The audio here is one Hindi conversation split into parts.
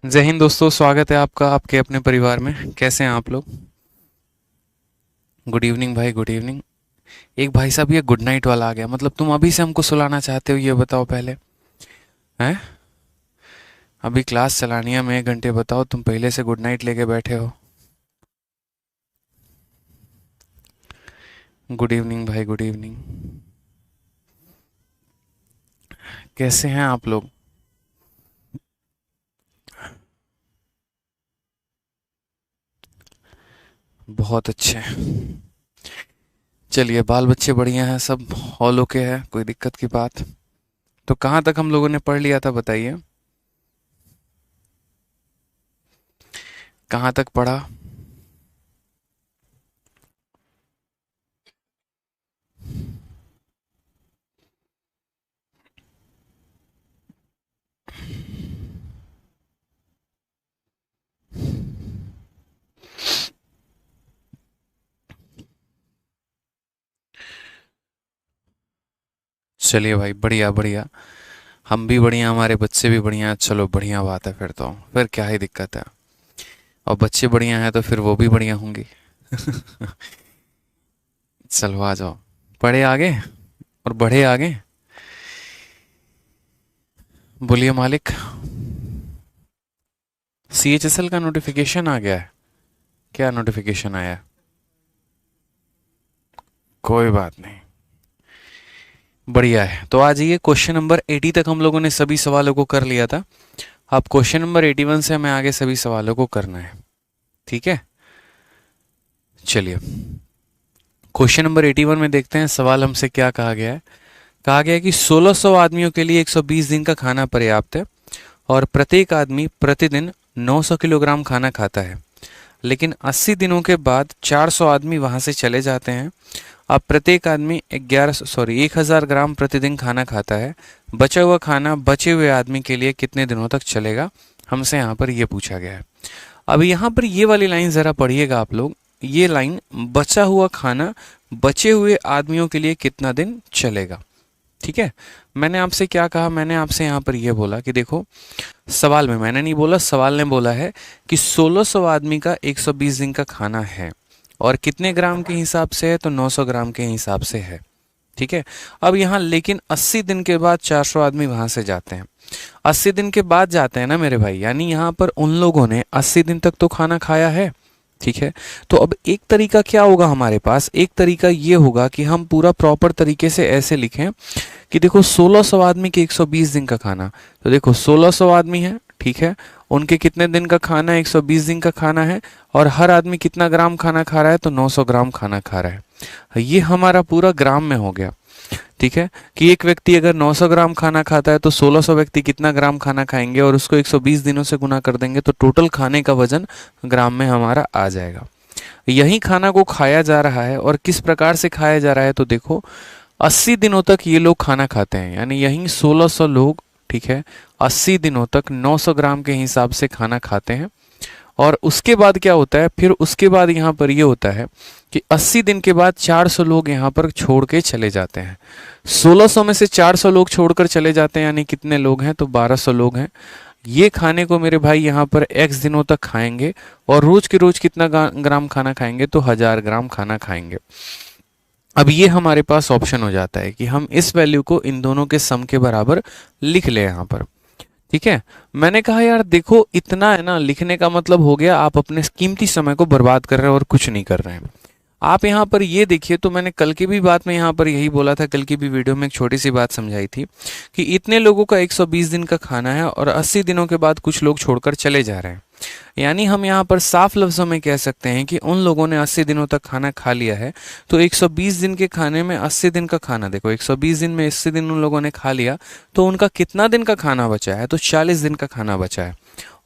जय हिंद दोस्तों, स्वागत है आपका आपके अपने परिवार में। कैसे हैं आप लोग? गुड इवनिंग भाई, गुड इवनिंग। एक भाई साहब ये गुड नाइट वाला आ गया, मतलब तुम अभी से हमको सुलाना चाहते हो, ये बताओ पहले। हैं? अभी क्लास चलानी है, हमें 1 घंटे बताओ, तुम पहले से गुड नाइट लेके बैठे हो। गुड इवनिंग भाई, गुड इवनिंग। कैसे हैं आप लोग? बहुत अच्छे। चलिए, बाल बच्चे बढ़िया हैं, सब हॉल ओके है, कोई दिक्कत की बात? तो कहाँ तक हम लोगों ने पढ़ लिया था, बताइए। कहाँ तक पढ़ा? चलिए भाई, बढ़िया बढ़िया। हम भी बढ़िया, हमारे बच्चे भी बढ़िया, चलो बढ़िया बात है फिर क्या ही दिक्कत है। और बच्चे बढ़िया हैं तो फिर वो भी बढ़िया होंगी। चलो आ जाओ, पढ़े आगे और बढ़े आगे। बोलिए मालिक। CHSL का नोटिफिकेशन आ गया है? क्या नोटिफिकेशन आया है? कोई बात नहीं, बढ़िया है। तो आ जाइए, क्वेश्चन नंबर 80 तक हम लोगों ने सभी सवालों को कर लिया था। अब क्वेश्चन नंबर 81 से हमें आगे सभी सवालों को करना है। ठीक है, चलिए। क्वेश्चन नंबर 81 में देखते हैं सवाल हमसे क्या कहा गया है। कहा गया है कि 1600 आदमियों के लिए 120 दिन का खाना पर्याप्त है और प्रत्येक आदमी प्रतिदिन 900 किलोग्राम खाना खाता है। लेकिन 80 दिनों के बाद 400 आदमी वहां से चले जाते हैं। अब प्रत्येक आदमी 1000 ग्राम प्रतिदिन खाना खाता है। बचा हुआ खाना बचे हुए आदमी के लिए कितने दिनों तक चलेगा, हमसे यहाँ पर ये पूछा गया है। अब यहाँ पर ये वाली लाइन ज़रा पढ़िएगा आप लोग। ये लाइन, बचा हुआ खाना बचे हुए आदमियों के लिए कितना दिन चलेगा। ठीक है, मैंने आपसे क्या कहा, मैंने आपसे यहाँ पर यह बोला कि देखो, सवाल में मैंने नहीं बोला, सवाल ने बोला है कि 1600 आदमी का 120 दिन का खाना है और कितने ग्राम के हिसाब से है, तो 900 ग्राम के हिसाब से है। ठीक है, अब यहाँ लेकिन 80 दिन के बाद 400 आदमी वहां से जाते हैं। 80 दिन के बाद जाते हैं ना मेरे भाई, यानी यहाँ पर उन लोगों ने 80 दिन तक तो खाना खाया है। ठीक है, तो अब एक तरीका क्या होगा हमारे पास, एक तरीका ये होगा कि हम पूरा प्रॉपर तरीके से ऐसे लिखें कि देखो 1600 आदमी के 120 दिन का खाना। तो देखो 1600 आदमी है, ठीक है, उनके कितने दिन का खाना है, 120 दिन का खाना है, और हर आदमी कितना ग्राम खाना खा रहा है, तो 900 ग्राम खाना खा रहा है। ये हमारा पूरा ग्राम में हो गया। ठीक है, कि एक व्यक्ति अगर 900 ग्राम खाना खाता है तो 1600 व्यक्ति कितना ग्राम खाना खाएंगे, और उसको 120 दिनों से गुना कर देंगे तो टोटल खाने का वजन ग्राम में हमारा आ जाएगा। यही खाना को खाया जा रहा है, और किस प्रकार से खाया जा रहा है, तो देखो 80 दिनों तक ये लोग खाना खाते हैं, यानी यही 1600 लोग, ठीक है, 80 दिनों तक 900 ग्राम के हिसाब से खाना खाते हैं। और उसके बाद क्या होता है, फिर उसके बाद यहाँ पर ये होता है कि 80 दिन के बाद 400 लोग यहाँ पर छोड़ के चले जाते हैं। 1600 में से 400 लोग छोड़कर चले जाते हैं, यानी कितने लोग हैं, तो 1200 लोग हैं। ये खाने को मेरे भाई यहाँ पर x दिनों तक खाएंगे, और रोज के रोज कितना ग्राम खाना खाएंगे, तो 1000 ग्राम खाना खाएंगे। अब ये हमारे पास ऑप्शन हो जाता है कि हम इस वैल्यू को इन दोनों के सम के बराबर लिख ले यहाँ पर। ठीक है, मैंने कहा यार देखो, इतना है ना, लिखने का मतलब हो गया आप अपने कीमती समय को बर्बाद कर रहे हैं और कुछ नहीं कर रहे हैं। आप यहाँ पर ये देखिए, तो मैंने कल की भी बात में यहाँ पर यही बोला था, कल की भी वीडियो में एक छोटी सी बात समझाई थी कि इतने लोगों का 120 दिन का खाना है और 80 दिनों के बाद कुछ लोग छोड़कर चले जा रहे हैं। यानी हम यहाँ पर साफ लफ्जों में कह सकते हैं कि उन लोगों ने 80 दिनों तक खाना खा लिया है। तो 120 दिन के खाने में 80 दिन का खाना, देखो 120 दिन में 80 दिन उन लोगों ने खा लिया, तो उनका कितना दिन का खाना बचा है, तो 40 दिन का खाना बचा है।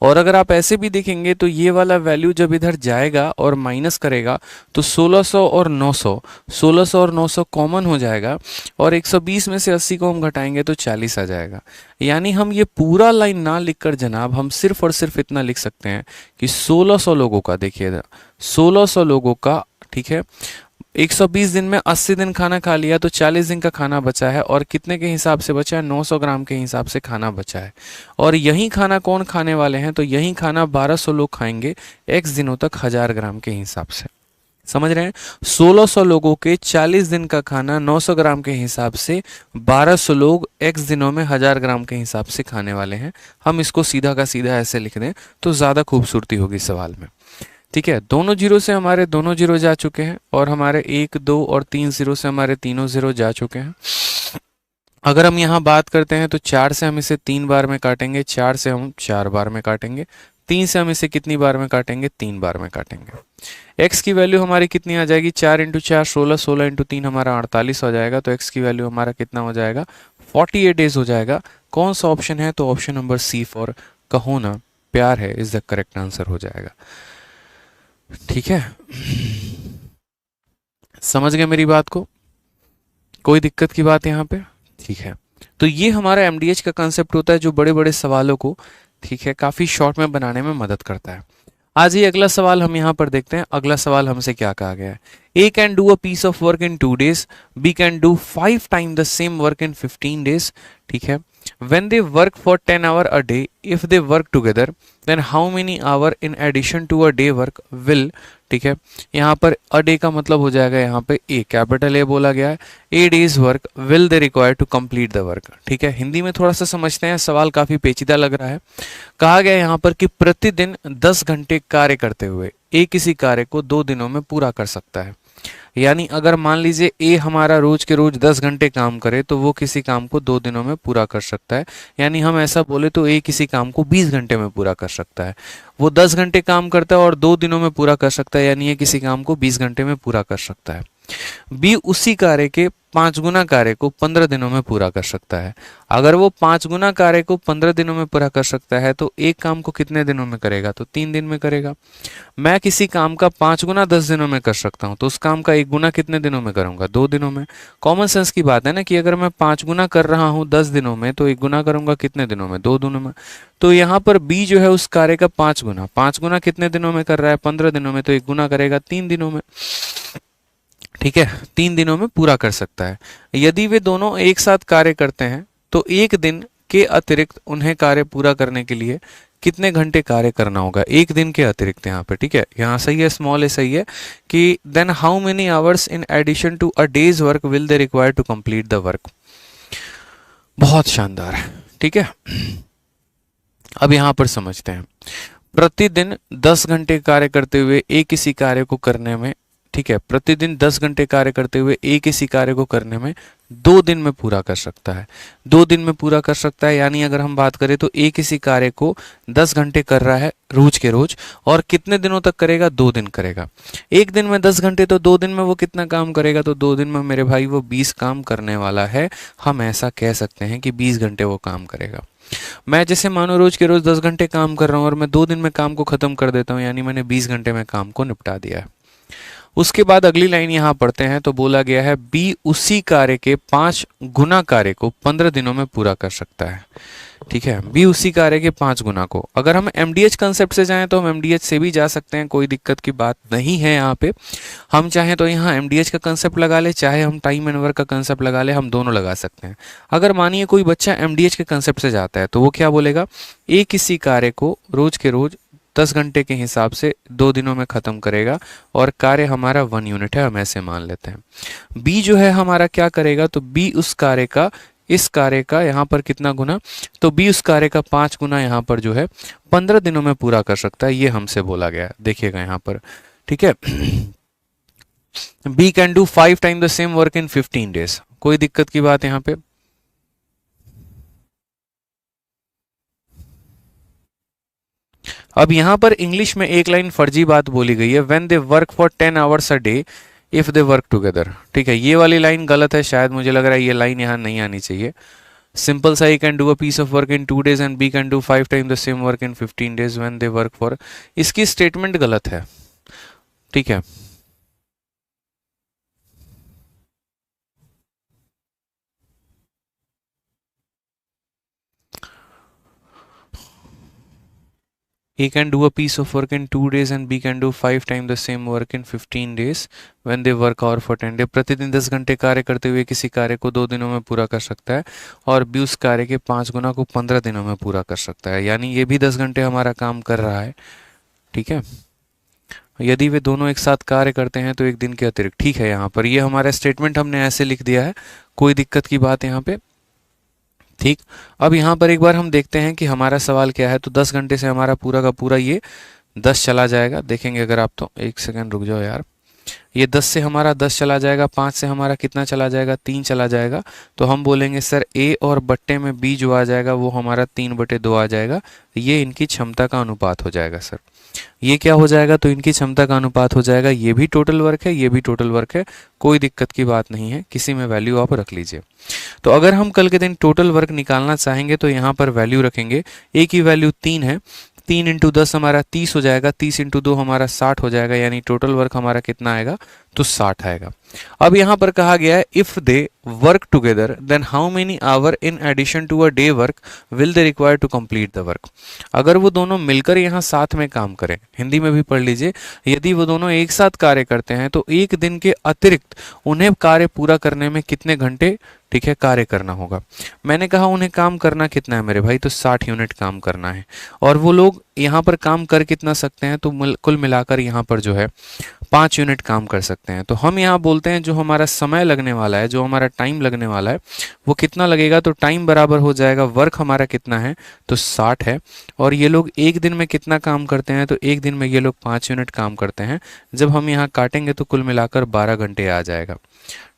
और अगर आप ऐसे भी देखेंगे तो ये वाला वैल्यू जब इधर जाएगा और माइनस करेगा, तो 1600 और 900, 1600 और 900 कॉमन हो जाएगा, और 120 में से 80 को हम घटाएंगे तो 40 आ जाएगा। यानी हम ये पूरा लाइन ना लिखकर जनाब, हम सिर्फ और सिर्फ इतना लिख सकते हैं कि 1600 लोगों का, देखिए 1600 लोगों का, ठीक है, 120 दिन में 80 दिन खाना खा लिया तो 40 दिन का खाना बचा है, और कितने के हिसाब से बचा है? 900 ग्राम के हिसाब से खाना बचा है। और यही खाना कौन खाने वाले हैं? तो यही खाना 1200 लोग खाएंगे x दिनों तक 1000 ग्राम के हिसाब से। समझ रहे हैं? 1600 लोगों के 40 दिन का खाना 900 ग्राम के हिसाब से 1200 लोग x दिनों में 1000 ग्राम के हिसाब से खाने वाले हैं। हम इसको सीधा का सीधा ऐसे लिख दें तो ज़्यादा खूबसूरती होगी सवाल में। ठीक है, दोनों जीरो से हमारे दोनों जीरो जा चुके हैं, और हमारे 1 2 और 3 जीरो से हमारे तीनों जीरो जा चुके हैं। अगर हम यहाँ बात करते हैं तो 4 से हम इसे 3 बार में काटेंगे, 4 से हम 4 बार में काटेंगे, 3 से हम इसे कितनी बार में काटेंगे? 3 बार में काटेंगे। x की वैल्यू हमारी कितनी आ जाएगी? 4 इंटू 4 16, 16 इंटू 3 हमारा 48 हो जाएगा। तो x की वैल्यू हमारा कितना हो जाएगा? 48 डेज हो जाएगा। कौन सा ऑप्शन है? तो ऑप्शन नंबर सी फॉर कहो ना प्यार है इज द करेक्ट आंसर हो जाएगा। ठीक है, समझ गए मेरी बात को? कोई दिक्कत की बात यहाँ पे? ठीक है, तो ये हमारा एमडीएच का कंसेप्ट होता है जो बड़े बड़े सवालों को, ठीक है, काफी शॉर्ट में बनाने में मदद करता है। आज ये अगला सवाल हम यहाँ पर देखते हैं। अगला सवाल हमसे क्या कहा गया है? A can do a piece of work in 2 days, B can do 5 time the same work in 15 days। ठीक है, when they work for 10 hour a day, if they work together then how many hour in addition to a day work will। ठीक है, यहाँ पर अ डे का मतलब हो जाएगा यहाँ पे ए, कैपिटल ए बोला गया है। A days work will they require to complete the work. ठीक है, हिंदी में थोड़ा सा समझते हैं, सवाल काफी पेचीदा लग रहा है। कहा गया यहाँ पर कि प्रतिदिन 10 घंटे कार्य करते हुए ए किसी कार्य को 2 दिनों में पूरा कर सकता है। यानी अगर मान लीजिए ए हमारा रोज के रोज 10 घंटे काम करे तो वो किसी काम को 2 दिनों में पूरा कर सकता है। यानी हम ऐसा बोले तो ए किसी काम को 20 घंटे में पूरा कर सकता है। वो 10 घंटे काम करता है और 2 दिनों में पूरा कर सकता है, यानी ये किसी काम को 20 घंटे में पूरा कर सकता है। बी उसी कार्य के 5 गुना कार्य को 15 दिनों में पूरा कर सकता है। अगर वो 5 गुना कार्य को 15 दिनों में पूरा कर सकता है तो एक काम को कितने दिनों में करेगा? तो 3 दिन में करेगा। मैं किसी काम का 5 गुना 10 दिनों में कर सकता हूँ, तो उस काम का 1 गुना कितने दिनों में करूंगा? 2 दिनों में। कॉमन सेंस की बात है ना कि अगर मैं 5 गुना कर रहा हूँ 10 दिनों में तो 1 गुना करूंगा कितने दिनों में? 2 दिनों में। तो यहाँ पर बी जो है उस कार्य का 5 गुना कितने दिनों में कर रहा है? 15 दिनों में। तो 1 गुना करेगा 3 दिनों में। ठीक है, 3 दिनों में पूरा कर सकता है। यदि वे दोनों एक साथ कार्य करते हैं तो एक दिन के अतिरिक्त उन्हें कार्य पूरा करने के लिए कितने घंटे कार्य करना होगा? एक दिन के अतिरिक्त यहाँ पे। ठीक है, यहाँ सही है, स्मॉल ए सही है कि then how many hours in addition to a day's work will they require to complete the work. बहुत शानदार है। ठीक है, अब यहाँ पर समझते हैं। प्रतिदिन 10 घंटे कार्य करते हुए एक किसी कार्य को करने में, ठीक है, प्रतिदिन 10 घंटे कार्य करते हुए एक किसी कार्य को करने में 2 दिन में पूरा कर सकता है। 2 दिन में पूरा कर सकता है, यानी अगर हम बात करें तो एक किसी कार्य को 10 घंटे कर रहा है रोज के रोज, और कितने दिनों तक करेगा? 2 दिन करेगा। एक दिन में 10 घंटे, तो 2 दिन में वो कितना काम करेगा? तो 2 दिन में मेरे भाई वो 20 काम करने वाला है। हम ऐसा कह सकते हैं कि 20 घंटे वो काम करेगा। मैं जैसे मानो रोज के रोज 10 घंटे काम कर रहा हूँ और मैं 2 दिन में काम को खत्म कर देता हूँ, यानी मैंने 20 घंटे में काम को निपटा दिया है। उसके बाद अगली लाइन यहाँ पढ़ते हैं तो बोला गया है बी उसी कार्य के 5 गुना कार्य को 15 दिनों में पूरा कर सकता है। ठीक है, बी उसी कार्य के 5 गुना को। अगर हम एमडीएच कंसेप्ट से जाएं तो हम एमडीएच से भी जा सकते हैं, कोई दिक्कत की बात नहीं है। यहाँ पे हम चाहें तो यहाँ एमडीएच का कंसेप्ट लगा ले, चाहे हम टाइम एंड वर्क का कंसेप्ट लगा ले, हम दोनों लगा सकते हैं। अगर मानिए कोई बच्चा एमडीएच के कंसेप्ट से जाता है तो वो क्या बोलेगा? एक किसी कार्य को रोज के रोज 10 घंटे के हिसाब से 2 दिनों में खत्म करेगा, और कार्य हमारा 1 यूनिट है, हम ऐसे मान लेते हैं। बी जो है हमारा क्या करेगा? तो बी उस कार्य का, इस कार्य का यहाँ पर कितना गुना? तो बी उस कार्य का 5 गुना यहाँ पर जो है 15 दिनों में पूरा कर सकता है, ये हमसे बोला गया है। देखिएगा यहाँ पर, ठीक है, B can do 5 time the same work in 15 days। कोई दिक्कत की बात यहाँ पे? अब यहाँ पर इंग्लिश में एक लाइन फर्जी बात बोली गई है, when they work for 10 hours a day if they work together. ठीक है, ये वाली लाइन गलत है, शायद मुझे लग रहा है ये लाइन यहाँ नहीं आनी चाहिए। सिंपल सा, he can do a piece of work in 2 days and B can do 5 time the same work in 15 days when they work for, इसकी स्टेटमेंट गलत है। ठीक है, A can do a piece of work in 2 days and B can do 5 times the same work in 15 days when they work hour for 10 days. प्रतिदिन 10 घंटे कार्य करते हुए किसी कार्य को 2 दिनों में पूरा कर सकता है और B उस कार्य के 5 गुना को 15 दिनों में पूरा कर सकता है, यानी ये भी 10 घंटे हमारा काम कर रहा है। ठीक है, यदि वे दोनों एक साथ कार्य करते हैं तो एक दिन के अतिरिक्त। ठीक है, यहाँ पर ये हमारा स्टेटमेंट हमने ऐसे लिख दिया है, कोई दिक्कत की बात यहाँ पे। ठीक, अब यहाँ पर एक बार हम देखते हैं कि हमारा सवाल क्या है। तो 10 घंटे से हमारा पूरा का पूरा ये 10 चला जाएगा। देखेंगे अगर आप तो, एक सेकंड रुक जाओ यार, ये 10 से हमारा 10 चला जाएगा, 5 से हमारा कितना चला जाएगा, 3 चला जाएगा। तो हम बोलेंगे सर ए और बट्टे में बी जो आ जाएगा वो हमारा 3/2 आ जाएगा। ये इनकी क्षमता का अनुपात हो जाएगा सर। ये क्या हो जाएगा, तो इनकी क्षमता का अनुपात हो जाएगा। ये भी टोटल वर्क है, ये भी टोटल वर्क है, कोई दिक्कत की बात नहीं है, किसी में वैल्यू आप रख लीजिए। तो अगर हम कल के दिन टोटल वर्क निकालना चाहेंगे तो यहाँ पर वैल्यू रखेंगे। ए की वैल्यू 3 है, 3 इंटू 10 हमारा 30 हो जाएगा, 30 इंटू 2 हमारा 60 हो जाएगा, यानी टोटल वर्क हमारा कितना आएगा, तो 60 आएगा। अब यहाँ पर कहा गया है if they work together then how many hour in addition to a day work will they require to complete the work. अगर वो दोनों मिलकर यहाँ साथ में काम करें, हिंदी में भी पढ़ लीजिए, यदि वो दोनों एक साथ कार्य करते हैं तो एक दिन के अतिरिक्त उन्हें कार्य पूरा करने में कितने घंटे, ठीक है, कार्य करना होगा। मैंने कहा उन्हें काम करना कितना है मेरे भाई, तो 60 यूनिट काम करना है। और वो लोग यहाँ पर काम कर कितना सकते हैं, तो कुल मिलाकर यहाँ पर जो है 5 यूनिट काम कर सकते हैं। तो हम यहाँ बोलते हैं जो हमारा समय लगने वाला है, जो हमारा टाइम लगने वाला है वो कितना लगेगा, तो टाइम बराबर हो जाएगा वर्क हमारा कितना है, तो 60 है। और ये लोग एक दिन में कितना काम करते हैं, तो एक दिन में ये लोग 5 यूनिट काम करते हैं। जब हम यहाँ काटेंगे तो कुल मिलाकर 12 घंटे आ जाएगा।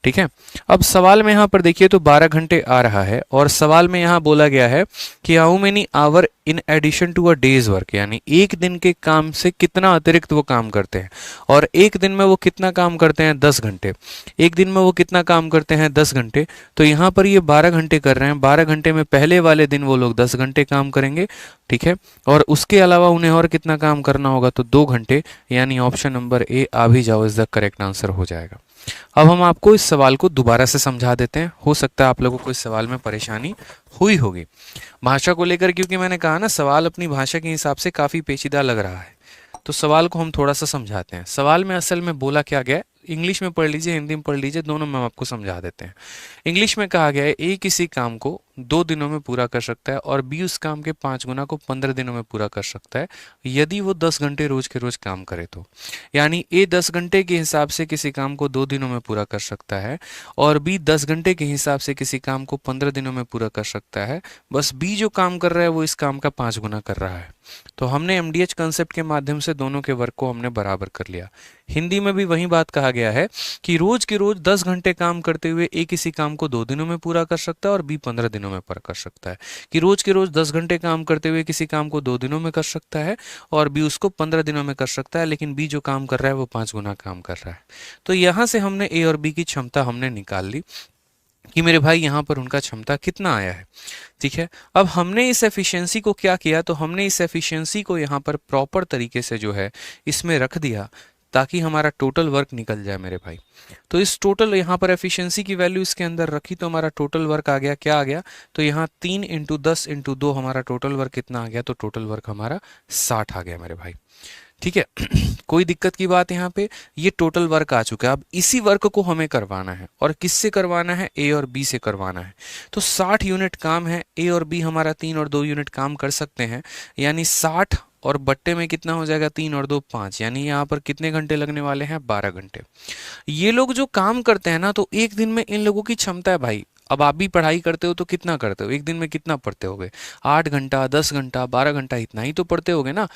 ठीक है, अब सवाल में यहाँ पर देखिए तो 12 घंटे आ रहा है और सवाल में यहाँ बोला गया है कि how many hour in addition to a day's work, यानी एक दिन के काम से कितना अतिरिक्त वो काम करते हैं। और एक दिन में वो कितना काम करते हैं, 10 घंटे। एक दिन में वो कितना काम करते हैं, 10 घंटे। तो यहाँ पर ये 12 घंटे कर रहे हैं, 12 घंटे में पहले वाले दिन वो लोग 10 घंटे काम करेंगे। ठीक है, और उसके अलावा उन्हें और कितना काम करना होगा, तो 2 घंटे, यानी ऑप्शन नंबर ए आ भी जाओ इज द करेक्ट आंसर हो जाएगा। अब हम आपको इस सवाल को दोबारा से समझा देते हैं, हो सकता है आप लोगों को इस सवाल में परेशानी हुई होगी भाषा को लेकर, क्योंकि मैंने कहा ना सवाल अपनी भाषा के हिसाब से काफ़ी पेचीदा लग रहा है। तो सवाल को हम थोड़ा सा समझाते हैं। सवाल में असल में बोला क्या गया है, इंग्लिश में पढ़ लीजिए, हिंदी में पढ़ लीजिए, दोनों में हम आपको समझा देते हैं। इंग्लिश में कहा गया है ए किसी काम को 2 दिनों में पूरा कर सकता है और बी उस काम के 5 गुना को 15 दिनों में पूरा कर सकता है यदि वो 10 घंटे रोज के रोज काम करे तो। यानी ए 10 घंटे के हिसाब से किसी काम को 2 दिनों में पूरा कर सकता है और बी 10 घंटे के हिसाब से किसी काम को 15 दिनों में पूरा कर सकता है। बस बी जो काम कर रहा है वो इस काम का 5 गुना कर रहा है। तो हमने एमडीएच कंसेप्ट के माध्यम से दोनों के वर्क को हमने बराबर कर लिया। हिंदी में भी वही बात कहा गया है कि रोज के रोज 10 घंटे काम करते हुए ए किसी काम को 2 दिनों में पूरा कर सकता है और बी 15 दिनों में पूरा कर सकता है। कि रोज के रोज 10 घंटे काम करते हुए किसी काम को 2 दिनों में कर सकता है और बी उसको 15 दिनों में कर सकता है, लेकिन बी जो काम कर रहा है वो 5 गुना काम कर रहा है। तो यहां से हमने ए और बी की क्षमता हमने निकाल ली कि मेरे भाई यहाँ पर उनका क्षमता कितना आया है। ठीक है, अब हमने इस एफिशिएंसी को क्या किया, तो हमने इस एफिशिएंसी को यहाँ पर प्रॉपर तरीके से जो है इसमें रख दिया ताकि हमारा टोटल वर्क निकल जाए मेरे भाई। तो इस टोटल यहाँ पर एफिशिएंसी की वैल्यू इसके अंदर रखी तो हमारा टोटल वर्क आ गया, क्या आ गया, तो यहाँ 3 इंटू 10 इंटू 2 हमारा टोटल वर्क कितना आ गया, तो टोटल वर्क हमारा 60 आ गया मेरे भाई। ठीक है कोई दिक्कत की बात यहाँ पे, ये टोटल वर्क आ चुका है। अब इसी वर्क को हमें करवाना है और किससे करवाना है, ए और बी से करवाना है। तो 60 यूनिट काम है, ए और बी हमारा 3 और 2 यूनिट काम कर सकते हैं, यानी 60 और बट्टे में कितना हो जाएगा, 3 और 2 5, यानी यहाँ पर कितने घंटे लगने वाले हैं, 12 घंटे। ये लोग जो काम करते हैं ना, तो एक दिन में इन लोगों की क्षमता है भाई, अब आप भी पढ़ाई करते हो तो कितना करते हो, एक दिन में कितना पढ़ते होगे, 8 घंटा 10 घंटा 12 घंटा इतना ही तो पढ़ते होगे ना।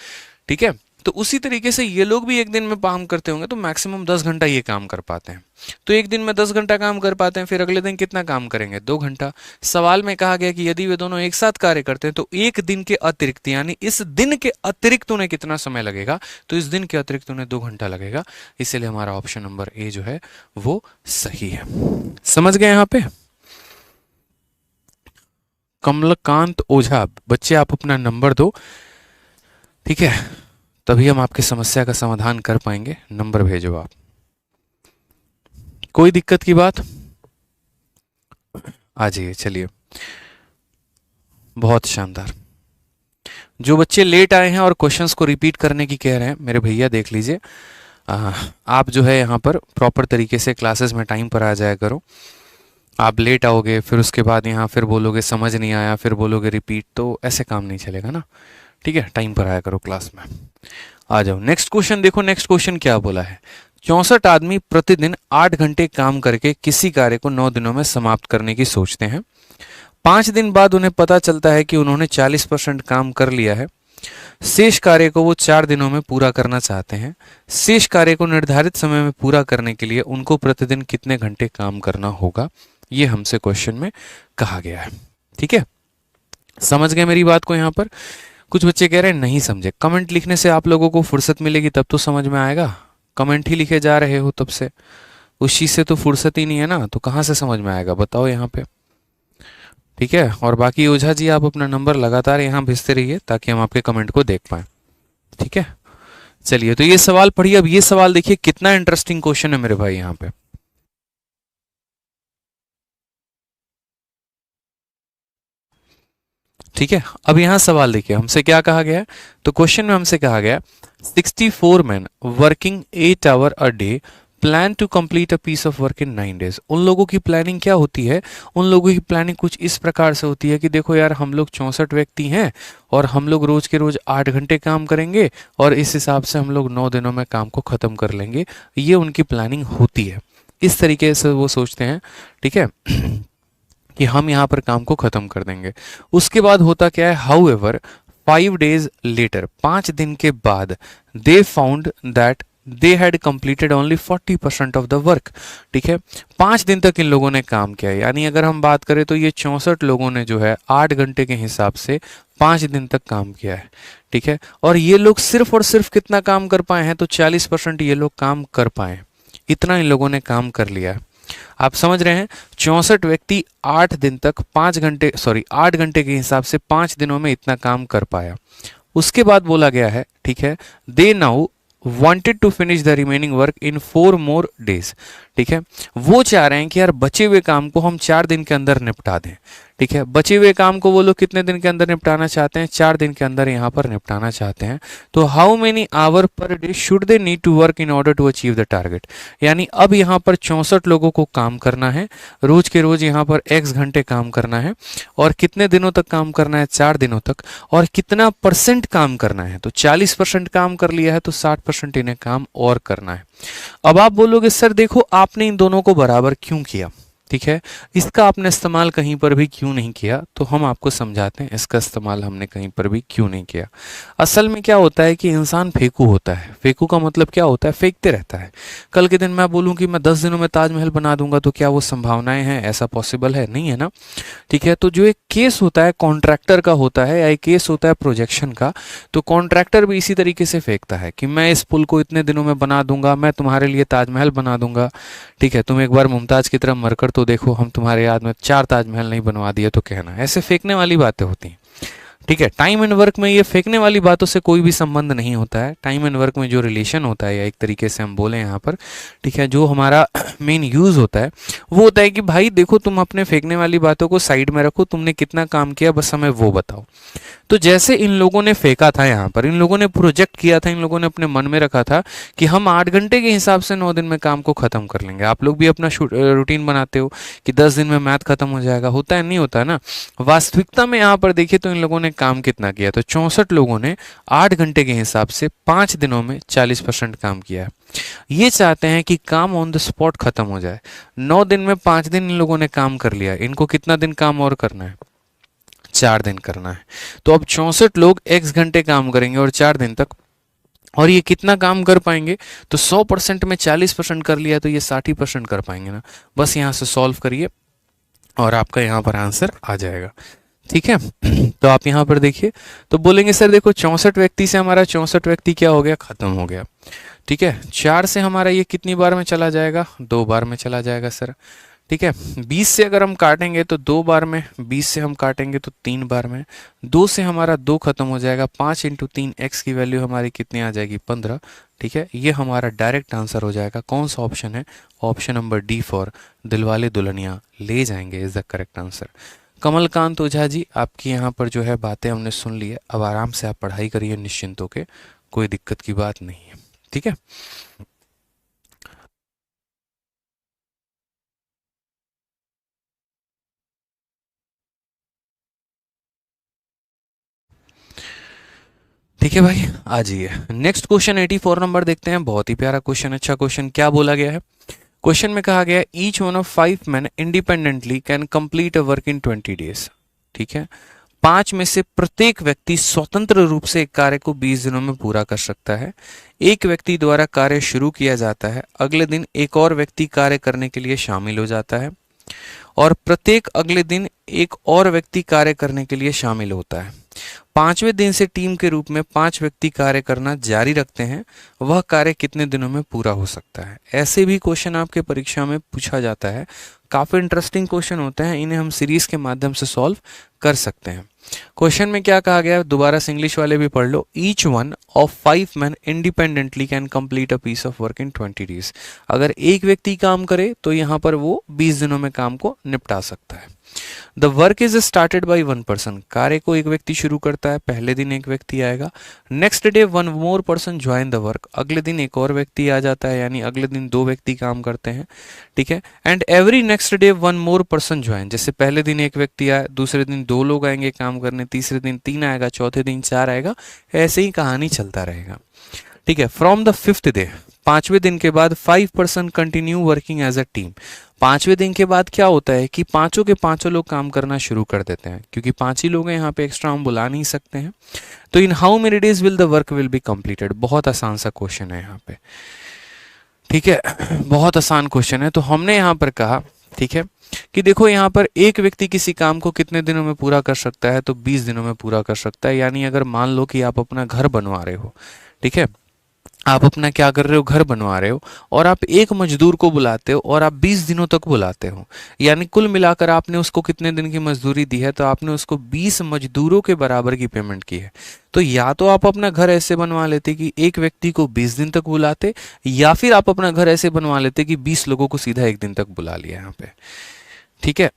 ठीक है, तो उसी तरीके से ये लोग भी एक दिन में काम करते होंगे तो मैक्सिमम 10 घंटा ये काम कर पाते हैं। तो एक दिन में 10 घंटा काम कर पाते हैं, फिर अगले दिन कितना काम करेंगे, 2 घंटा। सवाल में कहा गया कि यदि वे दोनों एक साथ कार्य करते हैं तो एक दिन के अतिरिक्त, यानी इस दिन के अतिरिक्त उन्हें कितना समय लगेगा, तो इस दिन के अतिरिक्त उन्हें 2 घंटा लगेगा। इसलिए हमारा ऑप्शन नंबर ए जो है वो सही है। समझ गए यहाँ पे। कमलकांत ओझा, बच्चे आप अपना नंबर दो, ठीक है, तभी हम आपकी समस्या का समाधान कर पाएंगे। नंबर भेजो आप। कोई दिक्कत की बात, आ जाइए। चलिए, बहुत शानदार। जो बच्चे लेट आए हैं और क्वेश्चंस को रिपीट करने की कह रहे हैं, मेरे भैया देख लीजिए, आप जो है यहाँ पर प्रॉपर तरीके से क्लासेस में टाइम पर आ जाया करो। आप लेट आओगे, फिर उसके बाद यहाँ फिर बोलोगे समझ नहीं आया, फिर बोलोगे रिपीट, तो ऐसे काम नहीं चलेगा ना। ठीक है, टाइम पर आया करो क्लास में। आ जाओ नेक्स्ट क्वेश्चन, देखो नेक्स्ट क्वेश्चन क्या बोला है। 64 आदमी प्रतिदिन 8 घंटे काम करके किसी कार्य को 9 दिनों में समाप्त करने की सोचते हैं। 5 दिन बाद उन्हें पता चलता है कि उन्होंने 40% काम कर लिया है। शेष कार्य को वो 4 दिनों में पूरा करना चाहते हैं। शेष कार्य को निर्धारित समय में पूरा करने के लिए उनको प्रतिदिन कितने घंटे काम करना होगा, ये हमसे क्वेश्चन में कहा गया है। ठीक है, समझ गए मेरी बात को? यहाँ पर कुछ बच्चे कह रहे हैं नहीं समझे। कमेंट लिखने से आप लोगों को फुर्सत मिलेगी तब तो समझ में आएगा। कमेंट ही लिखे जा रहे हो तब से, उस चीज से तो फुर्सत ही नहीं है ना, तो कहाँ से समझ में आएगा बताओ यहाँ पे। ठीक है, और बाकी ओझा जी आप अपना नंबर लगातार यहाँ भेजते रहिए ताकि हम आपके कमेंट को देख पाए। ठीक है, चलिए तो ये सवाल पढ़िए। अब ये सवाल देखिए कितना इंटरेस्टिंग क्वेश्चन है मेरे भाई यहाँ पे। ठीक है, अब यहां सवाल देखिए, हमसे क्या कहा गया है। तो क्वेश्चन में हमसे कहा गया 64 men working 8 hour a day plan to complete a piece of work in 9 days. उन लोगों की प्लानिंग क्या होती है? उन लोगों की प्लानिंग कुछ इस प्रकार से होती है कि देखो यार, हम लोग 64 व्यक्ति हैं और हम लोग रोज के रोज 8 घंटे काम करेंगे और इस हिसाब से हम लोग 9 दिनों में काम को खत्म कर लेंगे। ये उनकी प्लानिंग होती है, इस तरीके से वो सोचते हैं। ठीक है कि हम यहाँ पर काम को खत्म कर देंगे। उसके बाद होता क्या है, हाउ एवर 5 days लेटर, 5 दिन के बाद, they found that they had completed only 40% of the work. ठीक है, 5 दिन तक इन लोगों ने काम किया, यानी अगर हम बात करें तो ये 64 लोगों ने जो है 8 घंटे के हिसाब से 5 दिन तक काम किया है। ठीक है, और ये लोग सिर्फ और सिर्फ कितना काम कर पाए हैं? तो 40% ये लोग काम कर पाए, इतना इन लोगों ने काम कर लिया है। आप समझ रहे हैं, 64 व्यक्ति 8 दिन तक 5 घंटे, सॉरी 8 घंटे के हिसाब से 5 दिनों में इतना काम कर पाया। उसके बाद बोला गया है, ठीक है, they now wanted to finish the remaining work in 4 more days। ठीक है, वो चाह रहे हैं कि यार बचे हुए काम को हम 4 दिन के अंदर निपटा दें। ठीक है, बचे हुए काम को वो लोग कितने दिन के अंदर निपटाना चाहते हैं? 4 दिन के अंदर यहाँ पर निपटाना चाहते हैं। तो how many hour per day should they need to work in order to achieve the target. यानी अब यहाँ पर 64 लोगों को काम करना है, रोज के रोज यहाँ पर x घंटे काम करना है, और कितने दिनों तक काम करना है? 4 दिनों तक। और कितना परसेंट काम करना है? तो 40% काम कर लिया है, तो 60% इन्हें काम और करना है। अब आप बोलोगे सर देखो, आपने इन दोनों को बराबर क्यों किया? ठीक है, इसका आपने इस्तेमाल कहीं पर भी क्यों नहीं किया? तो हम आपको समझाते हैं इसका इस्तेमाल हमने कहीं पर भी क्यों नहीं किया। असल में क्या होता है कि इंसान फेंकू होता है। फेंकू का मतलब क्या होता है? फेंकते रहता है। कल के दिन मैं बोलूं कि मैं 10 दिनों में ताजमहल बना दूंगा, तो क्या वो संभावनाएं हैं? ऐसा पॉसिबल है? नहीं है ना। ठीक है, तो जो एक केस होता है कॉन्ट्रैक्टर का होता है, या एक केस होता है प्रोजेक्शन का, तो कॉन्ट्रैक्टर भी इसी तरीके से फेंकता है कि मैं इस पुल को इतने दिनों में बना दूंगा, मैं तुम्हारे लिए ताजमहल बना दूंगा। ठीक है, तुम एक बार मुमताज की तरह मरकर तो देखो, हम तुम्हारे याद में 4 ताजमहल नहीं बनवा दिए तो कहना। ऐसे फेंकने वाली बातें होती हैं। ठीक है, टाइम एंड वर्क में ये फेंकने वाली बातों से कोई भी संबंध नहीं होता है। टाइम एंड वर्क में जो रिलेशन होता है, या एक तरीके से हम बोले यहाँ पर, ठीक है, जो हमारा मेन यूज होता है वो होता है कि भाई देखो, तुम अपने फेंकने वाली बातों को साइड में रखो, तुमने कितना काम किया बस हमें वो बताओ। तो जैसे इन लोगों ने फेंका था यहाँ पर, इन लोगों ने प्रोजेक्ट किया था, इन लोगों ने अपने मन में रखा था कि हम 8 घंटे के हिसाब से 9 दिन में काम को खत्म कर लेंगे। आप लोग भी अपना रूटीन बनाते हो कि 10 दिन में मैथ खत्म हो जाएगा, होता है नहीं होता ना। वास्तविकता में यहाँ पर देखिए तो इन लोगों ने काम कितना किया? तो 64 लोगों ने 8 घंटे के हिसाब से 5 दिनों में 40% काम किया है। ये चाहते हैं कि काम ऑन द स्पॉट खत्म हो जाए। 9 दिन में 5 दिन इन लोगों ने काम कर लिया, इनको कितना दिन काम और करना है? 4 दिन करना है। तो अब 64 लोग x घंटे काम करेंगे और 4 दिन तक, और ये कितना काम कर पाएंगे? तो 100% में 40% कर लिया, तो ये 60% कर पाएंगे ना। बस यहाँ से सॉल्व करिए और आपका यहाँ पर आंसर आ जाएगा। ठीक है, तो आप यहाँ पर देखिए, तो बोलेंगे सर देखो 64 व्यक्ति से हमारा 64 व्यक्ति क्या हो गया? खत्म हो गया। ठीक है, 4 से हमारा ये कितनी बार में चला जाएगा? 2 बार में चला जाएगा सर। ठीक है, 20 से अगर हम काटेंगे तो 2 बार में, 20 से हम काटेंगे तो 3 बार में, 2 से हमारा 2 खत्म हो जाएगा, 5 × 3 x की वैल्यू हमारी कितनी आ जाएगी? 15। ठीक है, ये हमारा डायरेक्ट आंसर हो जाएगा। कौन सा ऑप्शन है? Option number D for Dilwale Dulhania Le Jayenge is the correct answer. Kamalkant Ojha ji, आपकी यहाँ पर जो है बातें हमने सुन ली है, अब आराम से आप पढ़ाई करिए निश्चिंत होके, कोई दिक्कत की बात नहीं है। ठीक है, ठीक है भाई, आ जाइए नेक्स्ट क्वेश्चन 84 नंबर देखते हैं। बहुत ही प्यारा क्वेश्चन, अच्छा क्वेश्चन। क्या बोला गया है क्वेश्चन में? कहा गया each one of 5 man independently can complete a work in 20 days. ठीक है, 5 में से प्रत्येक व्यक्ति स्वतंत्र रूप से एक कार्य को 20 दिनों में पूरा कर सकता है। एक व्यक्ति द्वारा कार्य शुरू किया जाता है, अगले दिन एक और व्यक्ति कार्य करने के लिए शामिल हो जाता है और प्रत्येक अगले दिन एक और व्यक्ति कार्य करने के लिए शामिल होता है। 5वें दिन से टीम के रूप में 5 व्यक्ति कार्य करना जारी रखते हैं। वह कार्य कितने दिनों में पूरा हो सकता है? ऐसे भी क्वेश्चन आपके परीक्षा में पूछा जाता है। काफी इंटरेस्टिंग क्वेश्चन होते हैं, इन्हें हम सीरीज के माध्यम से सॉल्व कर सकते हैं। क्वेश्चन में क्या कहा गया है, दोबारा से इंग्लिश वाले भी पढ़ लो। Each one of 5 man independently can complete a piece of work in 20 days. अगर एक व्यक्ति काम करे तो यहाँ पर वो 20 दिनों में काम को निपटा सकता है। The work is started by 1 person. कार्य को एक व्यक्ति शुरू करता है, पहले दिन एक व्यक्ति आएगा। Next day 1 more person join the work. अगले दिन एक और व्यक्ति आ जाता है, यानी अगले दिन 2 व्यक्ति काम करते हैं। ठीक है, and every next day 1 more person join. जैसे पहले दिन एक व्यक्ति आया, दूसरे दिन 2 लोग आएंगे काम करने, तीसरे दिन 3 आएगा, चौथे दिन 4 आएगा, ऐसे ही कहानी चलता रहेगा। ठीक है, फ्रॉम द 5th डे, 5वें दिन के बाद 5 person continue working as a team. 5वें दिन के बाद क्या होता है कि पांचों के पांचों लोग काम करना शुरू कर देते हैं, क्योंकि 5 ही लोग हैं यहाँ पे, एक्स्ट्रा हम बुला नहीं सकते हैं। तो in how many days will the work will be completed. बहुत आसान सा क्वेश्चन है यहाँ पे। ठीक है, बहुत आसान क्वेश्चन है। तो हमने यहाँ पर कहा, ठीक है, कि देखो यहाँ पर एक व्यक्ति किसी काम को कितने दिनों में पूरा कर सकता है, तो 20 दिनों में पूरा कर सकता है। यानी अगर मान लो कि आप अपना घर बनवा रहे हो, ठीक है, आप अपना क्या कर रहे हो, घर बनवा रहे हो, और आप एक मजदूर को बुलाते हो और आप 20 दिनों तक बुलाते हो, यानी कुल मिलाकर आपने उसको कितने दिन की मजदूरी दी है, तो आपने उसको 20 मजदूरों के बराबर की पेमेंट की है। तो या तो आप अपना घर ऐसे बनवा लेते कि एक व्यक्ति को 20 दिन तक बुलाते, या फिर आप अपना घर ऐसे बनवा लेते कि 20 लोगों को सीधा एक दिन तक बुला लिया यहाँ पे। ठीक है,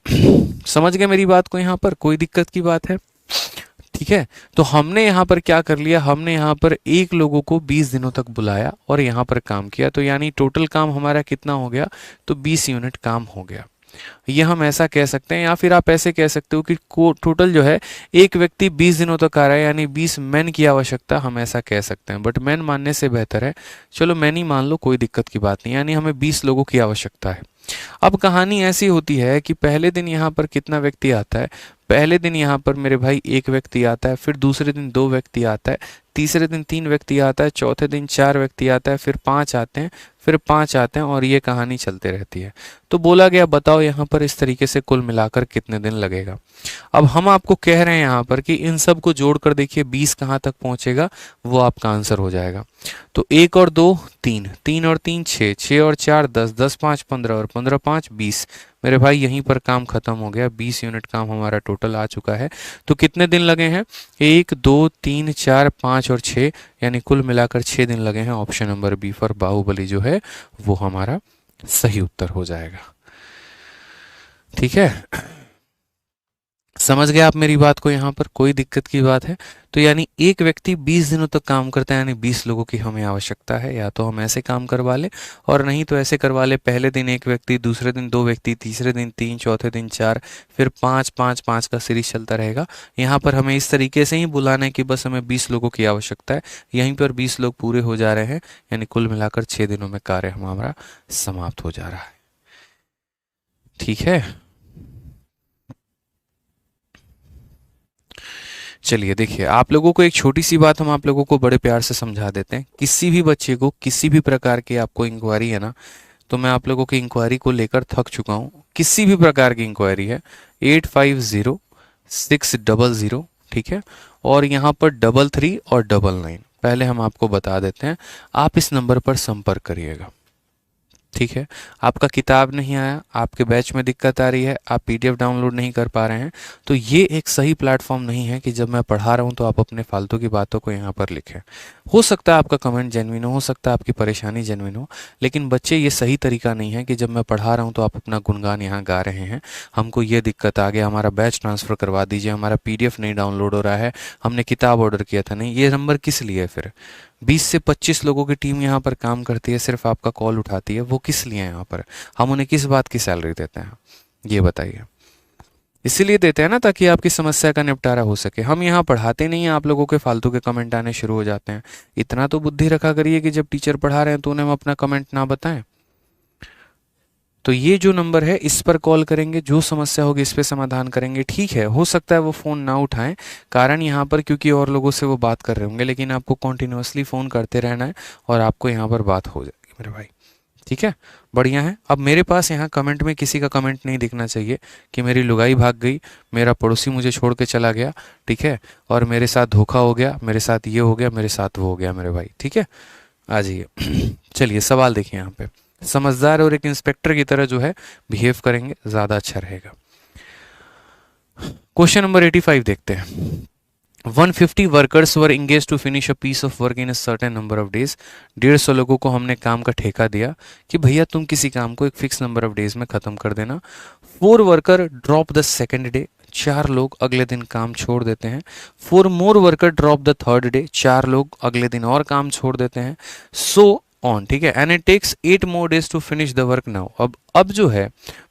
समझ गए मेरी बात को? यहाँ पर कोई दिक्कत की बात है? ठीक है, तो हमने यहाँ पर क्या कर लिया, हमने यहाँ पर एक लोगों को 20 दिनों तक बुलाया और यहाँ पर काम किया, तो यानी टोटल काम हमारा कितना हो गया, तो 20 यूनिट काम हो गया। ये हम ऐसा कह सकते हैं, या फिर आप ऐसे कह सकते हो कि टोटल जो है एक व्यक्ति 20 दिनों तक आ रहा है, यानी 20 मैन की आवश्यकता, हम ऐसा कह सकते हैं। बट मैन मानने से बेहतर है, चलो मैन ही मान लो, कोई दिक्कत की बात नहीं, यानी हमें 20 लोगों की आवश्यकता है। अब कहानी ऐसी होती है कि पहले दिन यहाँ पर कितना व्यक्ति आता है, पहले दिन यहाँ पर मेरे भाई एक व्यक्ति आता है, फिर दूसरे दिन 2 व्यक्ति आता है, तीसरे दिन 3 व्यक्ति आता है, चौथे दिन 4 व्यक्ति आता है, फिर 5 आते हैं, फिर 5 आते हैं, और ये कहानी चलते रहती है। तो बोला गया बताओ यहाँ पर इस तरीके से कुल मिलाकर कितने दिन लगेगा। अब हम आपको कह रहे हैं यहाँ पर कि इन सब को जोड़कर देखिए 20 कहाँ तक पहुंचेगा, वो आपका आंसर हो जाएगा। तो 1 और 2 3, 3 और 3 6, 6 और 4 10, 10 5 15 और 15 5 20। मेरे भाई यहीं पर काम खत्म हो गया, 20 यूनिट काम हमारा टोटल आ चुका है। तो कितने दिन लगे हैं, 1 2 3 4 5 और 6, यानी कुल मिलाकर 6 दिन लगे हैं। Option number B for Baahubali जो है वो हमारा सही उत्तर हो जाएगा। ठीक है, समझ गए आप मेरी बात को? यहाँ पर कोई दिक्कत की बात है? तो यानी एक व्यक्ति 20 दिनों तक काम करता है, यानी 20 लोगों की हमें आवश्यकता है। या तो हम ऐसे काम करवा ले, और नहीं तो ऐसे करवा ले, पहले दिन एक व्यक्ति, दूसरे दिन 2 व्यक्ति, तीसरे दिन 3, चौथे दिन 4, फिर 5 5 5 का सीरीज चलता रहेगा। यहाँ पर हमें इस तरीके से ही बुलाना है कि बस हमें 20 लोगों की आवश्यकता है। यहीं पर 20 लोग पूरे हो जा रहे हैं, यानी कुल मिलाकर 6 दिनों में कार्य हमारा समाप्त हो जा रहा है। ठीक है, चलिए देखिए, आप लोगों को एक छोटी सी बात हम आप लोगों को बड़े प्यार से समझा देते हैं। किसी भी बच्चे को किसी भी प्रकार की आपको इंक्वायरी है ना, तो मैं आप लोगों की इंक्वायरी को लेकर थक चुका हूँ। किसी भी प्रकार की इंक्वायरी है, 850600, ठीक है, और यहाँ पर 33 और 99, पहले हम आपको बता देते हैं, आप इस नंबर पर संपर्क करिएगा। ठीक है, आपका किताब नहीं आया, आपके बैच में दिक्कत आ रही है, आप पीडीएफ डाउनलोड नहीं कर पा रहे हैं, तो ये एक सही प्लेटफॉर्म नहीं है कि जब मैं पढ़ा रहा हूँ तो आप अपने फालतू की बातों को यहाँ पर लिखें। हो सकता है आपका कमेंट जेन्युइन हो सकता है आपकी परेशानी जेन्युइन हो, लेकिन बच्चे ये सही तरीका नहीं है कि जब मैं पढ़ा रहा हूँ तो आप अपना गुणगान यहाँ गा रहे हैं, हमको ये दिक्कत आ गया, हमारा बैच ट्रांसफ़र करवा दीजिए, हमारा पीडीएफ नहीं डाउनलोड हो रहा है, हमने किताब ऑर्डर किया था नहीं। ये नंबर किस लिए फिर? 20 से 25 लोगों की टीम यहाँ पर काम करती है, सिर्फ आपका कॉल उठाती है, वो किस लिए यहाँ पर? हम उन्हें किस बात की सैलरी देते हैं, ये बताइए? इसीलिए देते हैं ना ताकि आपकी समस्या का निपटारा हो सके। हम यहाँ पढ़ाते नहीं हैं, आप लोगों के फालतू के कमेंट आने शुरू हो जाते हैं। इतना तो बुद्धि रखा करिए कि जब टीचर पढ़ा रहे हैं तो उन्हें हम अपना कमेंट ना बताएं। तो ये जो नंबर है इस पर कॉल करेंगे, जो समस्या होगी इस पे समाधान करेंगे। ठीक है, हो सकता है वो फ़ोन ना उठाएं, कारण यहाँ पर क्योंकि और लोगों से वो बात कर रहे होंगे, लेकिन आपको कॉन्टिन्यूसली फ़ोन करते रहना है और आपको यहाँ पर बात हो जाएगी मेरे भाई। ठीक है, बढ़िया है। अब मेरे पास यहाँ कमेंट में किसी का कमेंट नहीं दिखना चाहिए कि मेरी लुगाई भाग गई, मेरा पड़ोसी मुझे छोड़ के चला गया, ठीक है, और मेरे साथ धोखा हो गया, मेरे साथ ये हो गया, मेरे साथ वो हो गया मेरे भाई। ठीक है, आ जाइए। चलिए सवाल देखिए यहाँ पे, समझदार और एक इंस्पेक्टर की तरह जो है बिहेव करेंगे, ज़्यादा अच्छा रहेगा। क्वेश्चन नंबर 85 देखते हैं। 150 workers were engage to finish a piece of work in a certain number of days. 150 लोगों को हमने काम का ठेका दिया कि भैया तुम किसी काम को एक फिक्स नंबर ऑफ डेज में ख़त्म कर देना। 4 worker drop the second day. 4 लोग अगले दिन काम छोड़ देते हैं। 4 more worker drop the third day. 4 लोग अगले दिन और काम छोड़ देते हैं। सो ऑन, ठीक है, and it takes 8 more days to finish the work now. अब जो है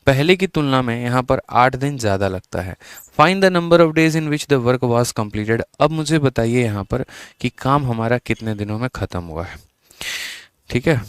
पहले की तुलना में यहाँ पर 8 दिन ज़्यादा लगता है। Find the number of days in which the work was completed. अब मुझे बताइए यहाँ पर कि काम हमारा कितने दिनों में ख़त्म हुआ है। ठीक है,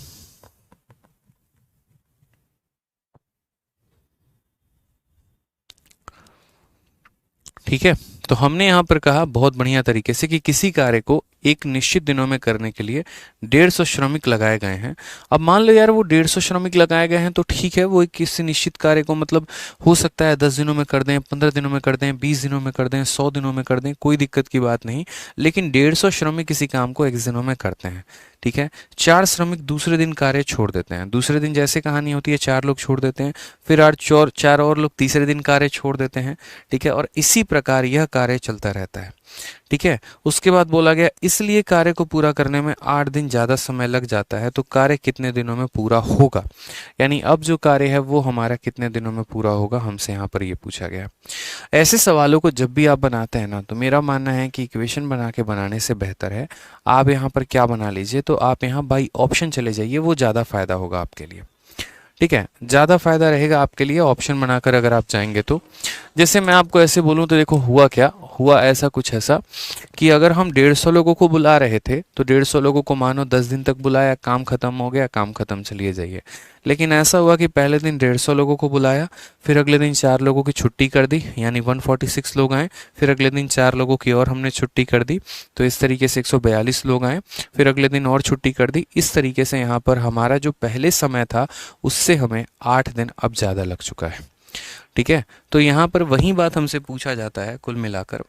ठीक है, तो हमने यहाँ पर कहा बहुत बढ़िया तरीके से कि किसी कार्य को एक निश्चित दिनों में करने के लिए 150 श्रमिक लगाए गए हैं। अब मान लो यार वो 150 श्रमिक लगाए गए हैं तो ठीक है, वो एक किसी निश्चित कार्य को मतलब हो सकता है 10 दिनों में कर दें, 15 दिनों में कर दें, 20 दिनों में कर दें, 100 दिनों में कर दें, कोई दिक्कत की बात नहीं। लेकिन 150 श्रमिक किसी काम को x दिनों में करते हैं। ठीक है, 4 श्रमिक दूसरे दिन कार्य छोड़ देते हैं। दूसरे दिन जैसे कहानी होती है 4 लोग छोड़ देते हैं, फिर 4 और लोग तीसरे दिन कार्य छोड़ देते हैं। ठीक है, और इसी प्रकार यह कार्य चलता रहता है। ठीक है, उसके बाद बोला गया इसलिए कार्य को पूरा करने में 8 दिन ज़्यादा समय लग जाता है, तो कार्य कितने दिनों में पूरा होगा? यानी अब जो कार्य है वो हमारा कितने दिनों में पूरा होगा, हमसे यहाँ पर ये पूछा गया। ऐसे सवालों को जब भी आप बनाते हैं ना, तो मेरा मानना है कि इक्वेशन बना के बनाने से बेहतर है आप यहाँ पर क्या बना लीजिए, तो आप यहाँ बाई ऑप्शन चले जाइए, वो ज़्यादा फायदा होगा आपके लिए। ठीक है, ज़्यादा फायदा रहेगा आपके लिए ऑप्शन बनाकर अगर आप जाएंगे तो। जैसे मैं आपको ऐसे बोलूँ तो देखो हुआ क्या हुआ, ऐसा कुछ ऐसा कि अगर हम 150 लोगों को बुला रहे थे तो 150 लोगों को मानो 10 दिन तक बुलाया, काम खत्म हो गया, काम खत्म, चलिए जाइए। लेकिन ऐसा हुआ कि पहले दिन 150 लोगों को बुलाया, फिर अगले दिन 4 लोगों की छुट्टी कर दी, यानी 146 लोग आए, फिर अगले दिन 4 लोगों की और हमने छुट्टी कर दी, तो इस तरीके से 142 लोग आए, फिर अगले दिन और छुट्टी कर दी। इस तरीके से यहाँ पर हमारा जो पहले समय था उससे हमें 8 दिन अब ज़्यादा लग चुका है। ठीक है, तो यहाँ पर वही बात हमसे पूछा जाता है कुल मिलाकर